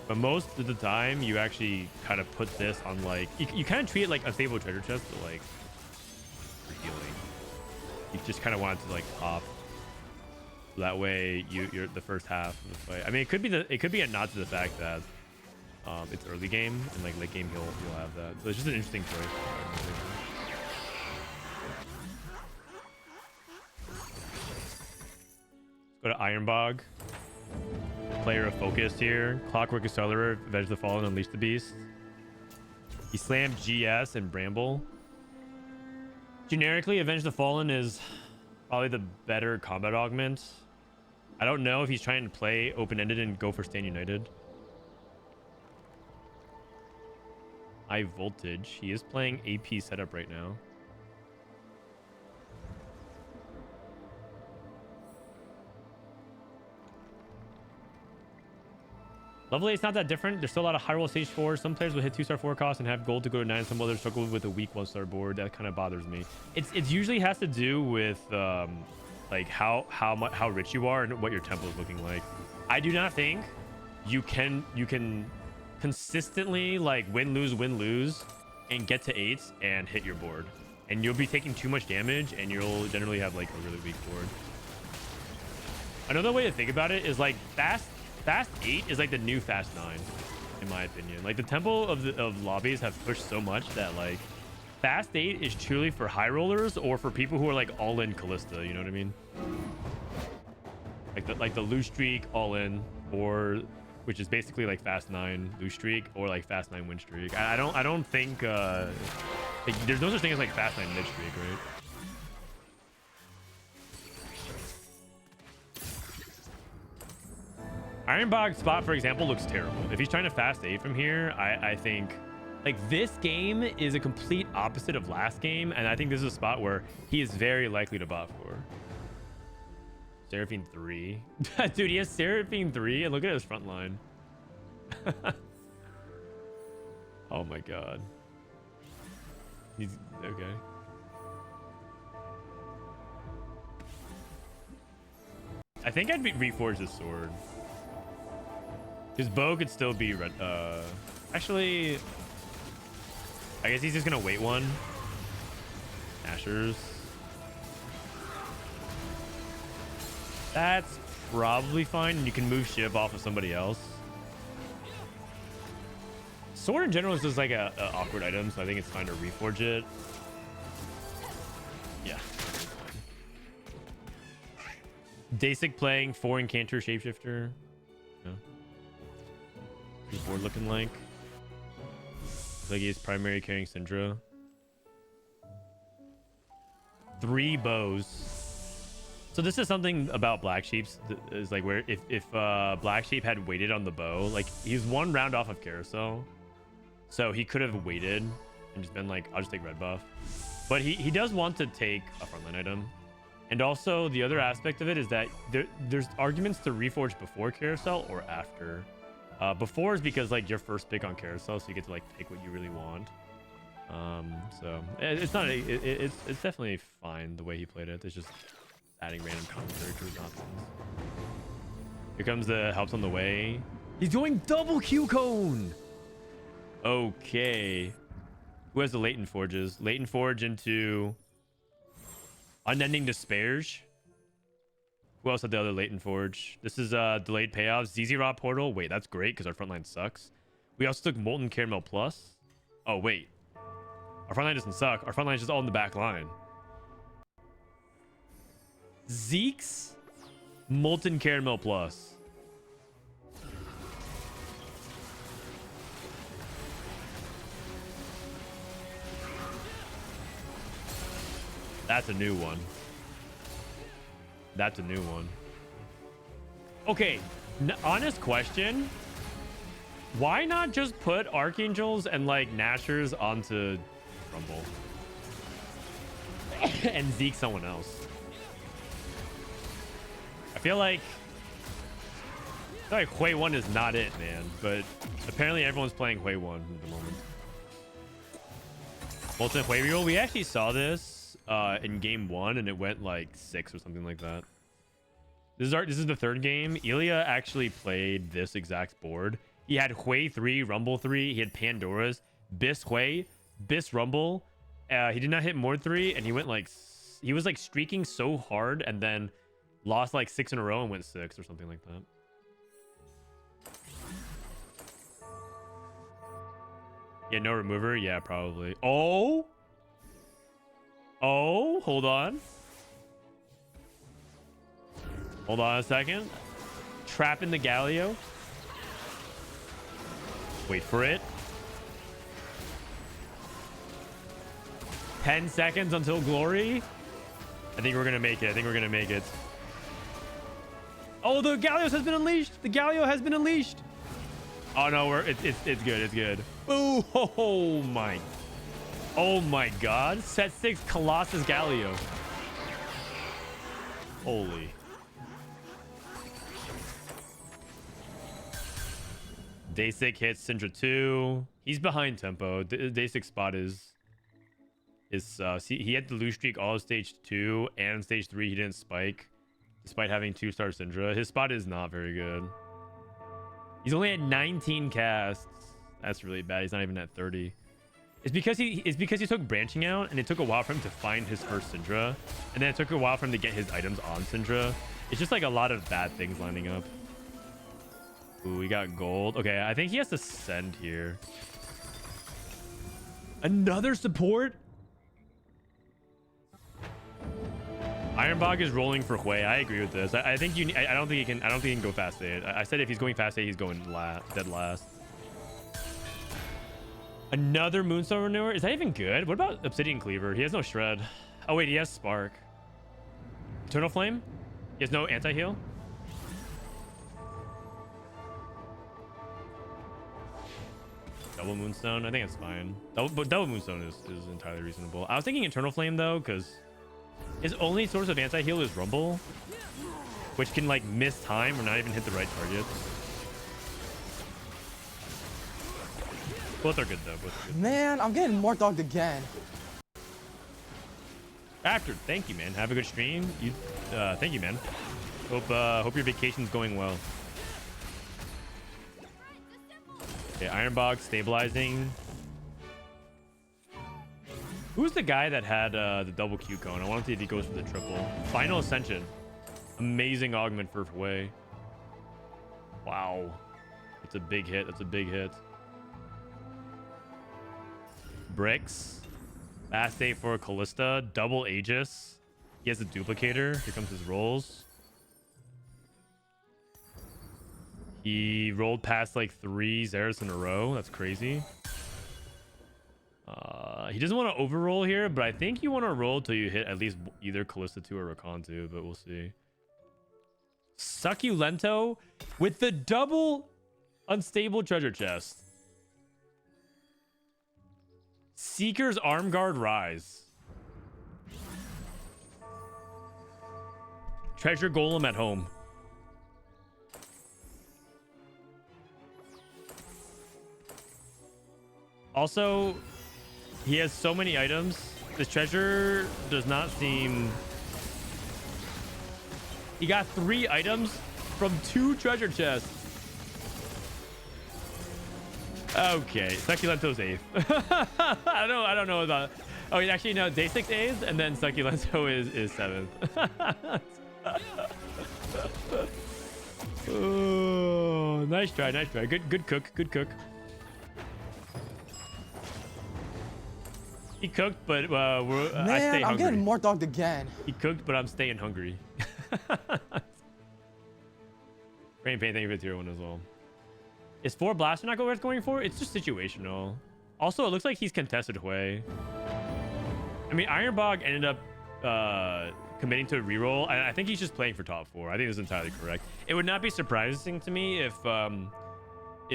But most of the time, you actually kind of put this on like you kind of treat it like Unstable Treasure Chest, but like for healing. You just kind of want it to like pop. So that way, you're the first half of the fight. I mean, it could be a nod to the fact that it's early game and like late game he'll have that. So it's just an interesting choice. Let's go to Ironbog. Player of focus here. Clockwork Accelerator, Avenge the Fallen, Unleash the Beast. He slammed GS and Bramble. Generically, Avenge the Fallen is probably the better combat augment. I don't know if he's trying to play open-ended and go for Stand United. High Voltage. He is playing AP setup right now. Lovely, it's not that different. There's still a lot of high roll stage 4. Some players will hit 2-star 4 cost and have gold to go to 9. Some others struggle with a weak 1-star board. That kind of bothers me. It usually has to do with like how rich you are and what your tempo is looking like. I do not think you can consistently like win lose and get to 8s and hit your board, and you'll be taking too much damage and you'll generally have like a really weak board. Another way to think about it is like fast 8 is like the new fast 9, in my opinion. Like the tempo of lobbies have pushed so much that like fast 8 is truly for high rollers or for people who are like all in Callista. You know what I mean? Like the loose streak all in, or which is basically like fast 9 loose streak, or like fast 9 win streak. I don't think like, there's no such thing as like fast 9 mid streak, right? Ironbog's spot, for example, looks terrible. If he's trying to fast 8 from here, I think like this game is a complete opposite of last game, and I think this is a spot where he is very likely to bot for. Seraphine 3. Dude, he has Seraphine 3, and look at his front line. Oh my god. He's okay. I think I'd reforge his sword. His bow could still be red. Actually, I guess he's just gonna wait one. Ashers. That's probably fine. You can move Shiv off of somebody else. Sword in general is just like a awkward item, so I think it's fine to reforge it. Yeah. Dasik playing 4 Incanter Shapeshifter. Yeah. His board looking like. Looks like he's primary carrying Syndra. 3 bows. So this is something about Black Sheep's is like where if Black Sheep had waited on the bow, like he's 1 round off of Carousel, so he could have waited and just been like, I'll just take red buff. But he does want to take a frontline item. And also the other aspect of it is that there's arguments to reforge before Carousel or after. Before is because like your first pick on Carousel, so you get to like pick what you really want. So it's not it's definitely fine the way he played it. It's just adding random commentary to his options. Here comes the helps on the way. He's going double Q cone. Okay. Who has the latent forges? Latent forge into Unending Despairs. Who else had the other latent forge? This is delayed payoffs. ZZ Rot portal. Wait, that's great because our front line sucks. We also took Molten Caramel Plus. Oh, wait. Our front line doesn't suck. Our front line is just all in the back line. Zeke's Molten Caramel Plus. That's a new one. That's a new one. Okay, honest question. Why not just put Archangels and like Nashers onto Rumble? And Zeke someone else. I feel like Hui 1 is not it, man. But apparently everyone's Hui 1 at the moment. Molten Hui reroll. We actually saw this in game 1 and it went like 6 or something like that. This is the third game. Ilya actually played this exact board. He had Hui 3, Rumble 3. He had Pandora's, Bis Hui, Bis Rumble. He did not hit more 3, and he went like he was like streaking so hard, and then lost like 6 in a row and went 6 or something like that. Yeah, no remover. Yeah, probably. Oh, hold on. Hold on a second. Trap in the Galio. Wait for it. 10 seconds until glory. I think we're gonna make it. Oh, the Galios has been unleashed. The Galio has been unleashed. Oh no, it's good. It's good. Ooh, oh my god. Set 6 Colossus Galio. Holy. Day6 hits Syndra 2. He's behind tempo. Day6 spot is he had the lose streak all of stage 2 and stage 3 he didn't spike despite having 2-star Syndra. His spot is not very good. He's only at 19 casts. That's really bad. He's not even at 30. It's because he took branching out and it took a while for him to find his first Syndra, and then it took a while for him to get his items on Syndra. It's just like a lot of bad things lining up. Ooh, we got gold. Okay, I think he has to send here. Another support? Ironbog is rolling for Hui. I agree with this. I think you. I don't think he can go fast 8. I said if he's going fast 8, he's going dead last. Another Moonstone Renewer. Is that even good? What about Obsidian Cleaver? He has no shred. Oh wait, he has Spark. Eternal Flame. He has no anti-heal. Double Moonstone. I think it's fine. Double Moonstone is entirely reasonable. I was thinking Eternal Flame though, because his only source of anti-heal is Rumble, which can like miss time or not even hit the right target. Both are good though. Both are good. Man, I'm getting more dogged again. After, thank you, man. Have a good stream. Thank you, man. Hope your vacation's going well. Okay, Ironbog stabilizing. Who's the guy that had the double Q cone? I want to see if he goes for the triple. Final Ascension. Amazing augment for Hui. Wow. That's a big hit. That's a big hit. Bricks. Fast 8 for Callista. Double Aegis. He has a duplicator. Here comes his rolls. He rolled past like 3 Zeros in a row. That's crazy. He doesn't want to overroll here, but I think you want to roll till you hit at least either Callista 2 or Rakan 2, but we'll see. Succulento with the double unstable treasure chest. Seeker's Arm Guard Rise. Treasure Golem at home. Also, he has so many items. This treasure does not seem... He got 3 items from 2 treasure chests. Okay, Succulento's 8th. I don't know about... Oh, actually, no, Day 6 8th, and then Succulento is 7th. Oh, nice try, nice try. Good cook, good cook. He cooked, but I stay Man, I'm hungry. getting more dogged again. He cooked, but I'm staying hungry. Rain Pain, thank you for the tier 1 as well. Is 4 Blaster not worth going for? It's just situational. Also, it looks like he's contested Hui. I mean, Ironbog ended up committing to a reroll. I think he's just playing for top 4. I think this is entirely correct. It would not be surprising to me if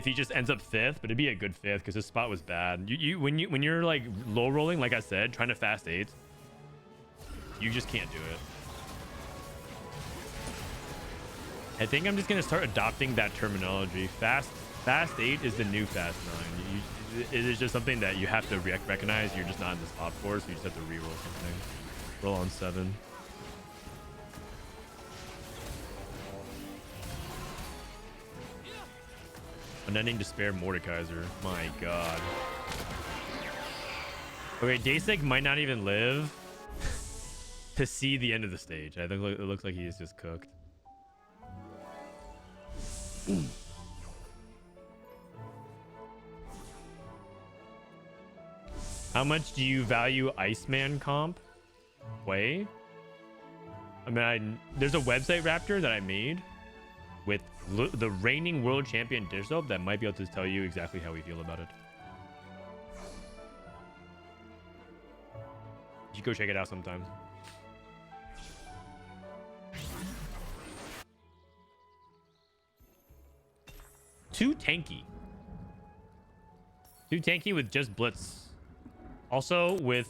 he just ends up 5th, but it'd be a good 5th because his spot was bad. When you're like low rolling, like I said, trying to fast 8, you just can't do it. I think I'm just gonna start adopting that terminology. Fast 8 is the new fast 9. It is just something that you have to recognize. You're just not in this top 4, so you just have to reroll something. Roll on 7. Unending Despair Mordekaiser. My god. Okay, Dasek might not even live to see the end of the stage. I think it looks like he is just cooked. How much do you value Iceman comp? Way? I mean, there's a website Raptor that I made with the reigning world champion Dishsoap that might be able to tell you exactly how we feel about it. You should go check it out sometime. Too tanky with just blitz. Also with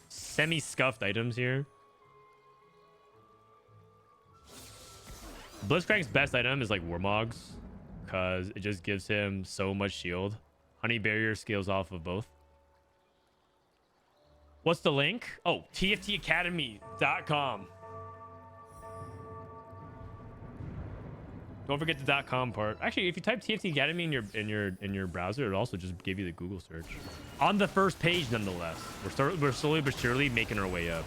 semi-scuffed items here. Blitzcrank's best item is like Warmogs, because it just gives him so much shield. Honey Barrier scales off of both. What's the link? Oh, tftacademy.com. Don't forget the .com part. Actually, if you type TFT Academy in your browser, it'll also just give you the Google search. On the first page, nonetheless. We're slowly but surely making our way up.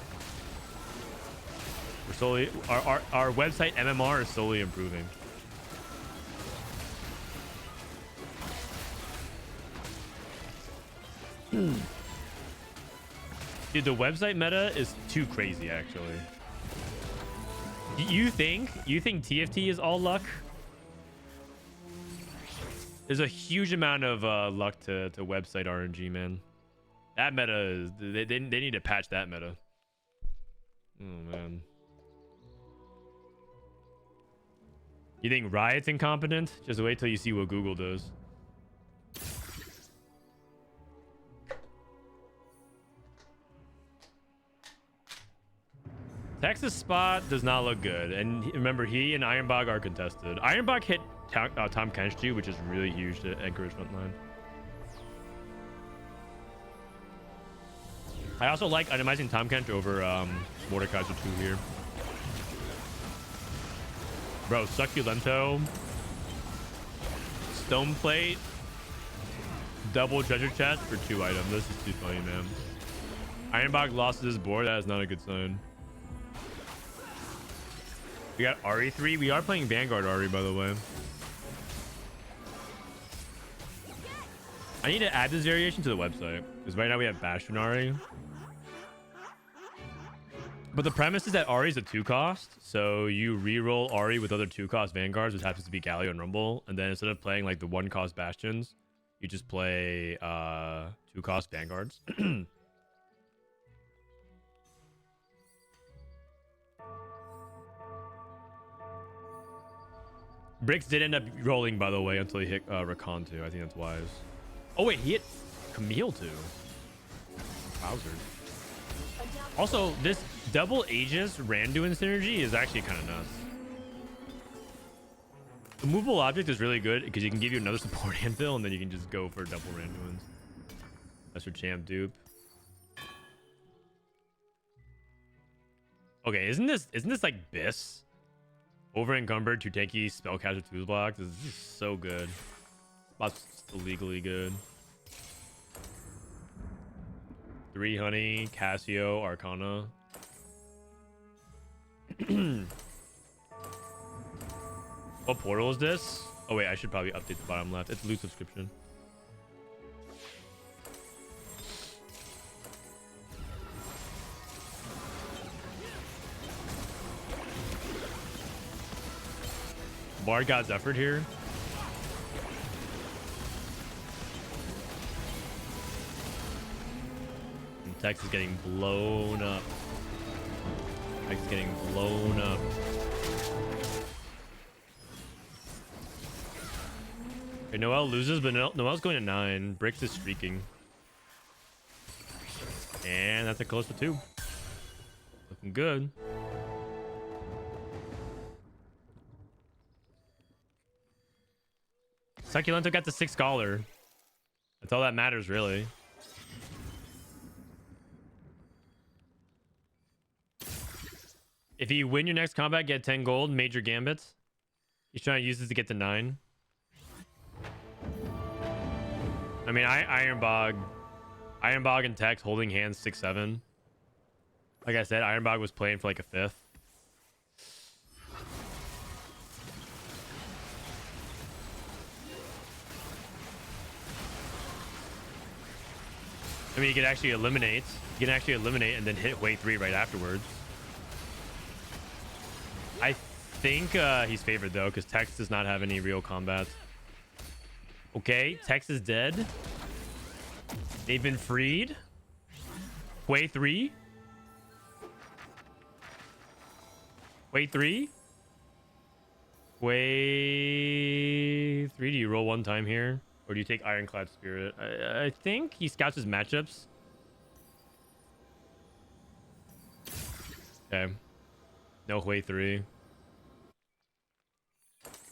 We're slowly our website MMR is slowly improving. Dude, the website meta is too crazy, actually. You think TFT is all luck? There's a huge amount of luck to website RNG, man. That meta is... They need to patch that meta. Oh, man. You think Riot's incompetent? Just wait till you see what Google does. Texas spot does not look good. And remember, he and Ironbog are contested. Ironbog hit Tom Kenshi, which is really huge to encourage front line. I also like itemizing Tom Kench over Mordekaiser 2 here. Bro, Succulento, Stone Plate, double treasure chest for 2 items. This is too funny, man. Ironbog lost his board. That is not a good sign. We got RE3. We are playing Vanguard RE, by the way. I need to add this variation to the website because right now we have Bastion RE. But the premise is that Ari is a 2-cost, so you re-roll Ari with other 2-cost Vanguards, which happens to be Galio and Rumble, and then instead of playing like the 1-cost Bastions, you just play 2-cost Vanguards. Bricks did end up rolling, by the way, until he hit Rakan too. I think that's wise. Oh wait, he hit Camille too. Bowser. Also, this double Aegis Randuin synergy is actually kind of nuts. The movable object is really good because you can give you another support anvil and then you can just go for double Randuins. That's your champ dupe. Okay, isn't this like Biss? Over encumbered, 2 tanky, spellcaster 2 block. This is so good. Spot's illegally good. 3 honey, Cassio, Arcana. What portal is this? Oh wait, I should probably update the bottom left. It's loot subscription. Bard God's effort here. And Tex is getting blown up. Tex is getting blown up. Okay, Noel loses, but Noel's going to 9. Bricks is streaking. And that's a close to 2. Looking good. Succulento got the 6 scholar. That's all that matters, really. If you win your next combat, get 10 gold, major gambits. He's trying to use this to get to 9. I mean, Ironbog and Tex holding hands 6-7. Like I said, Ironbog was playing for like a 5th. I mean, you can actually eliminate. You can actually eliminate and then hit wave 3 right afterwards. I think he's favored though, because Tex does not have any real combat. Okay, Tex is dead. They've been freed. Wave 3. Wave 3. Wave 3. Do you roll one time here? Or do you take Ironclad Spirit? I think he scouts his matchups. Okay. No wave 3.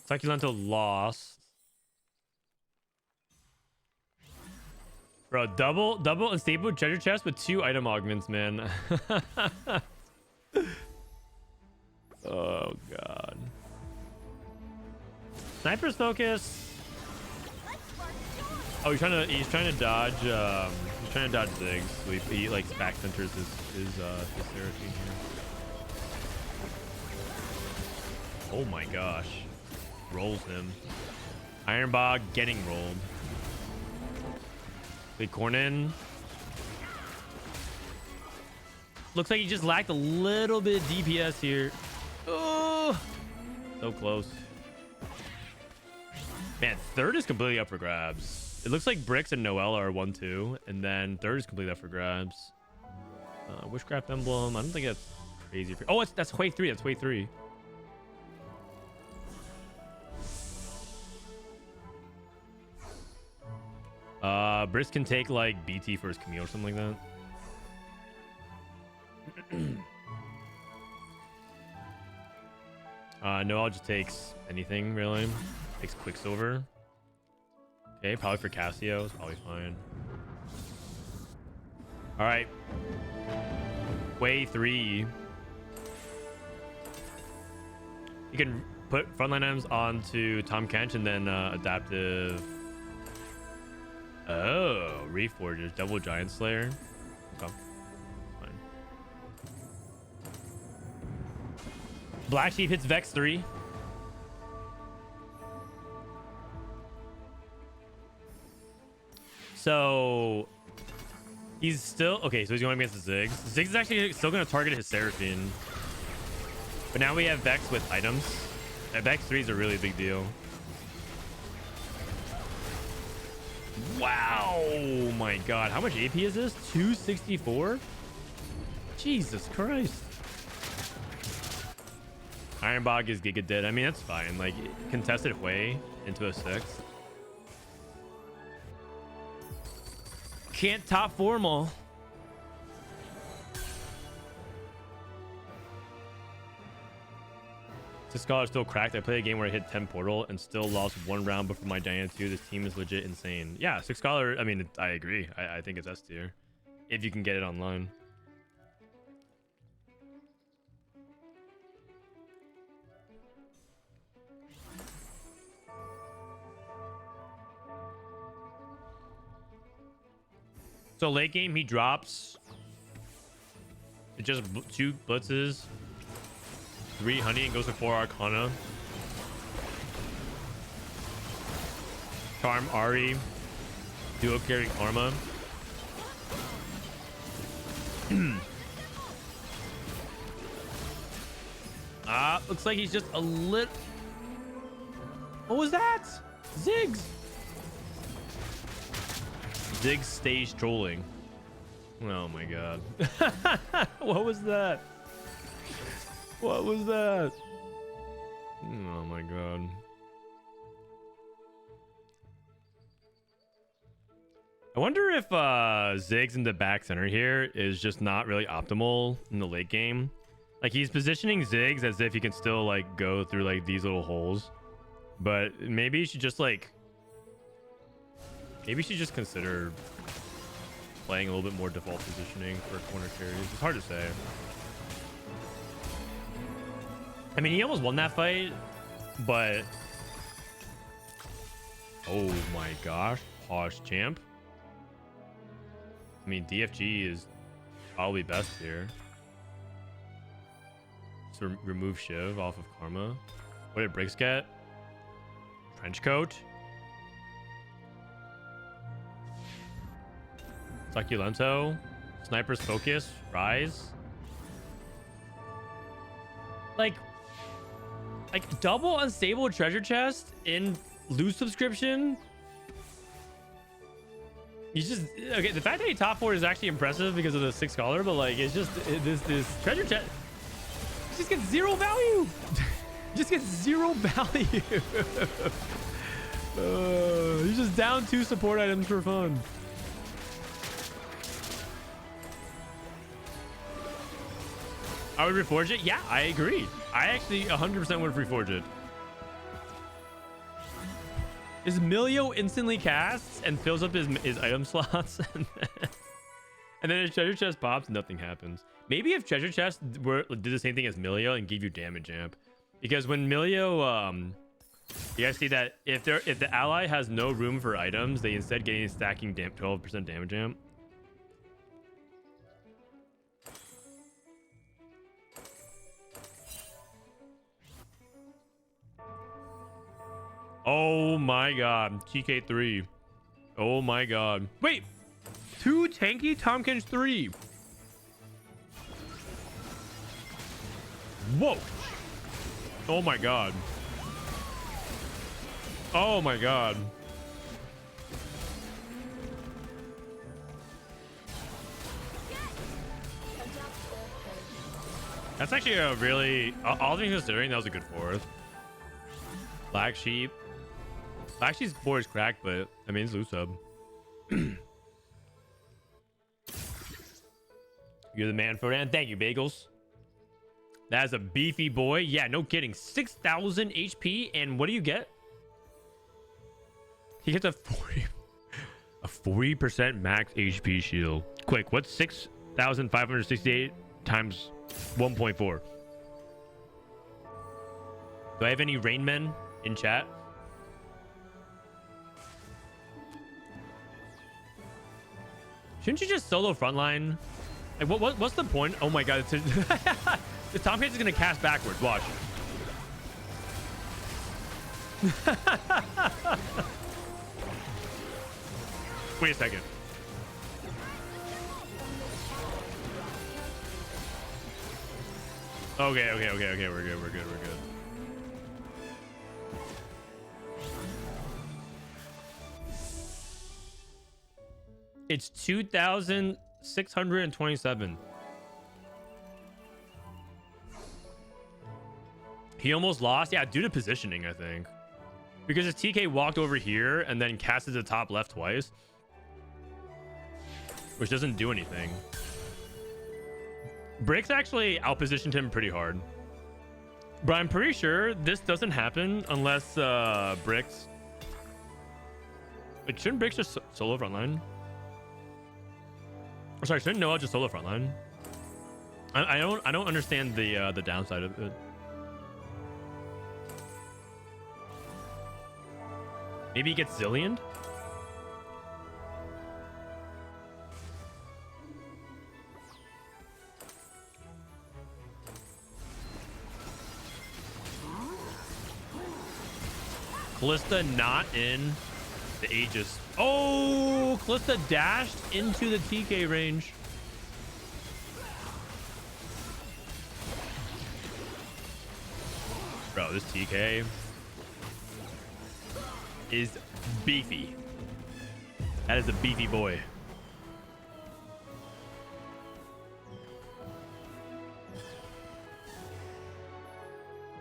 Succulento lost. Bro, double unstable treasure chest with 2 item augments, man. Oh god. Sniper's focus. Oh, he's trying to dodge Ziggs. So he like back centers his Seraphine here. Oh my gosh. Rolls him. Ironbog getting rolled. Big Cornin. Looks like he just lacked a little bit of DPS here. Oh, so close. Man, 3rd is completely up for grabs. It looks like Bricks and Noel are 1-2, and then 3rd is completely up for grabs. Witchcraft Emblem. I don't think that's crazy. Oh, that's wave 3. That's wave 3. Brisk can take like BT for his Camille or something like that. Noel just takes anything really. Takes Quicksilver. Okay, probably for Cassio. It's probably fine. All right. Wave 3. You can put frontline items onto Tom Kench and then adaptive. Oh, Reforgers, double Giant Slayer. Okay. Fine. Black Sheep hits Vex 3. So he's still okay. So he's going against the Ziggs. Ziggs is actually still going to target his Seraphine, but now we have Vex with items. And Vex 3 is a really big deal. Wow, oh my god, how much AP is this? 264. Jesus Christ. Ironbog is Giga dead. I mean, that's fine. Like, contested way into a 6. Can't top formal. This scholar still cracked. I played a game where I hit 10 portal and still lost 1 round before my Diana 2. This team is legit insane. Yeah, 6 scholar. I mean, I agree. I think it's S tier if you can get it online. So late game, he drops. It just 2 blitzes, 3 honey, and goes for 4 arcana. Charm Ari. Duo carry Karma. Looks like he's just a little... What was that? Ziggs. Ziggs stage trolling. Oh my god. What was that? What was that? Oh my god. I wonder if Ziggs in the back center here is just not really optimal in the late game. Like, he's positioning Ziggs as if he can still like go through like these little holes, but maybe you should just like consider playing a little bit more default positioning for corner carries. It's hard to say. I mean, he almost won that fight, but oh my gosh, Posh champ. I mean, DFG is probably best here. So remove Shiv off of Karma. What did Briggs get? Trench coat. Succulento. Sniper's focus. Rise. Like double unstable treasure chest in loot subscription. He's just okay. The fact that he top 4 is actually impressive because of the 6 scholar, but like it's just this treasure chest just gets 0 value. Just gets 0 value. He's just down 2 support items for fun. I would reforge it. Yeah, I agree. I actually 100% would reforge it. Is Milio instantly casts and fills up his item slots, and then his treasure chest pops, nothing happens. Maybe if treasure chest did the same thing as Milio and give you damage amp, because when Milio, you guys see that if the ally has no room for items, they instead gain stacking 12% damage amp. Oh my god, TK3. Oh my god. Wait, 2 tanky Tompkins 3. Whoa. Oh my god. Oh my god. That's actually a really, all things considering, that was a good 4th. Black Sheep. Black Sheep's 4 is cracked, but I mean, it's loose sub. You're the man, Frodan. Thank you, Bagels. That is a beefy boy. Yeah, no kidding. 6,000 HP, and what do you get? He gets a 40% max HP shield. Quick, what's 6,568 times 1.4? Do I have any Rainmen in chat? Shouldn't you just solo frontline? Like, what's the point? Oh my god, the Tompkins is gonna cast backwards. Watch. Wait a second. Okay. We're good. It's 2,627. He almost lost. Yeah, due to positioning, I think. Because his TK walked over here and then casted the top left twice, which doesn't do anything. Bricks actually outpositioned him pretty hard. But I'm pretty sure this doesn't happen unless Bricks... Like, shouldn't Bricks just solo frontline? Or sorry, shouldn't Noah just solo frontline? I don't understand the downside of it. Maybe he gets Zillioned? Callista not in. The Aegis. Oh, Calista dashed into the TK range. Bro, this TK is beefy. That is a beefy boy.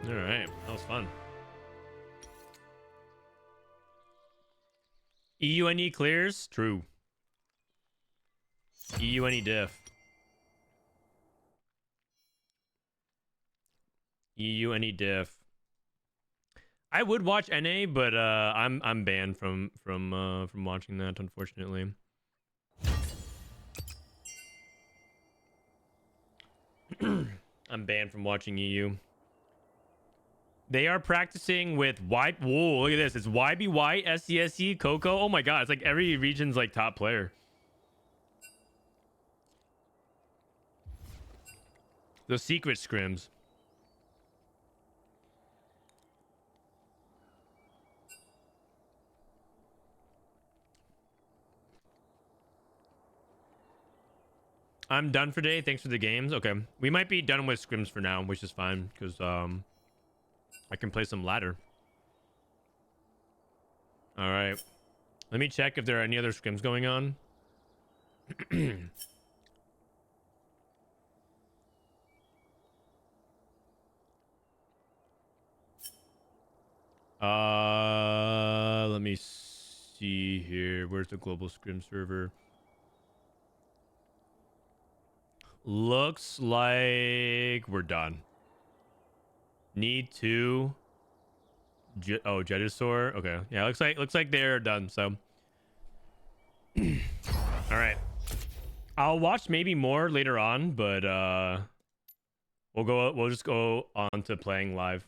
All right, that was fun. EUNE clears? True. EUNE diff. EUNE diff. I would watch NA, but I'm banned from watching that, unfortunately. I'm banned from watching EU. They are practicing with white. Whoa, look at this. It's YBY, SCSE, Coco. Oh my god, it's like every region's like top player. The secret scrims. I'm done for today. Thanks for the games. Okay. We might be done with scrims for now, which is fine because I can play some ladder. All right. Let me check if there are any other scrims going on. Let me see here. Where's the global scrim server? Looks like we're done. Need to. Oh, Jedusor. Okay. Yeah, looks like they're done. So, all right. I'll watch maybe more later on, but we'll just go on to playing live.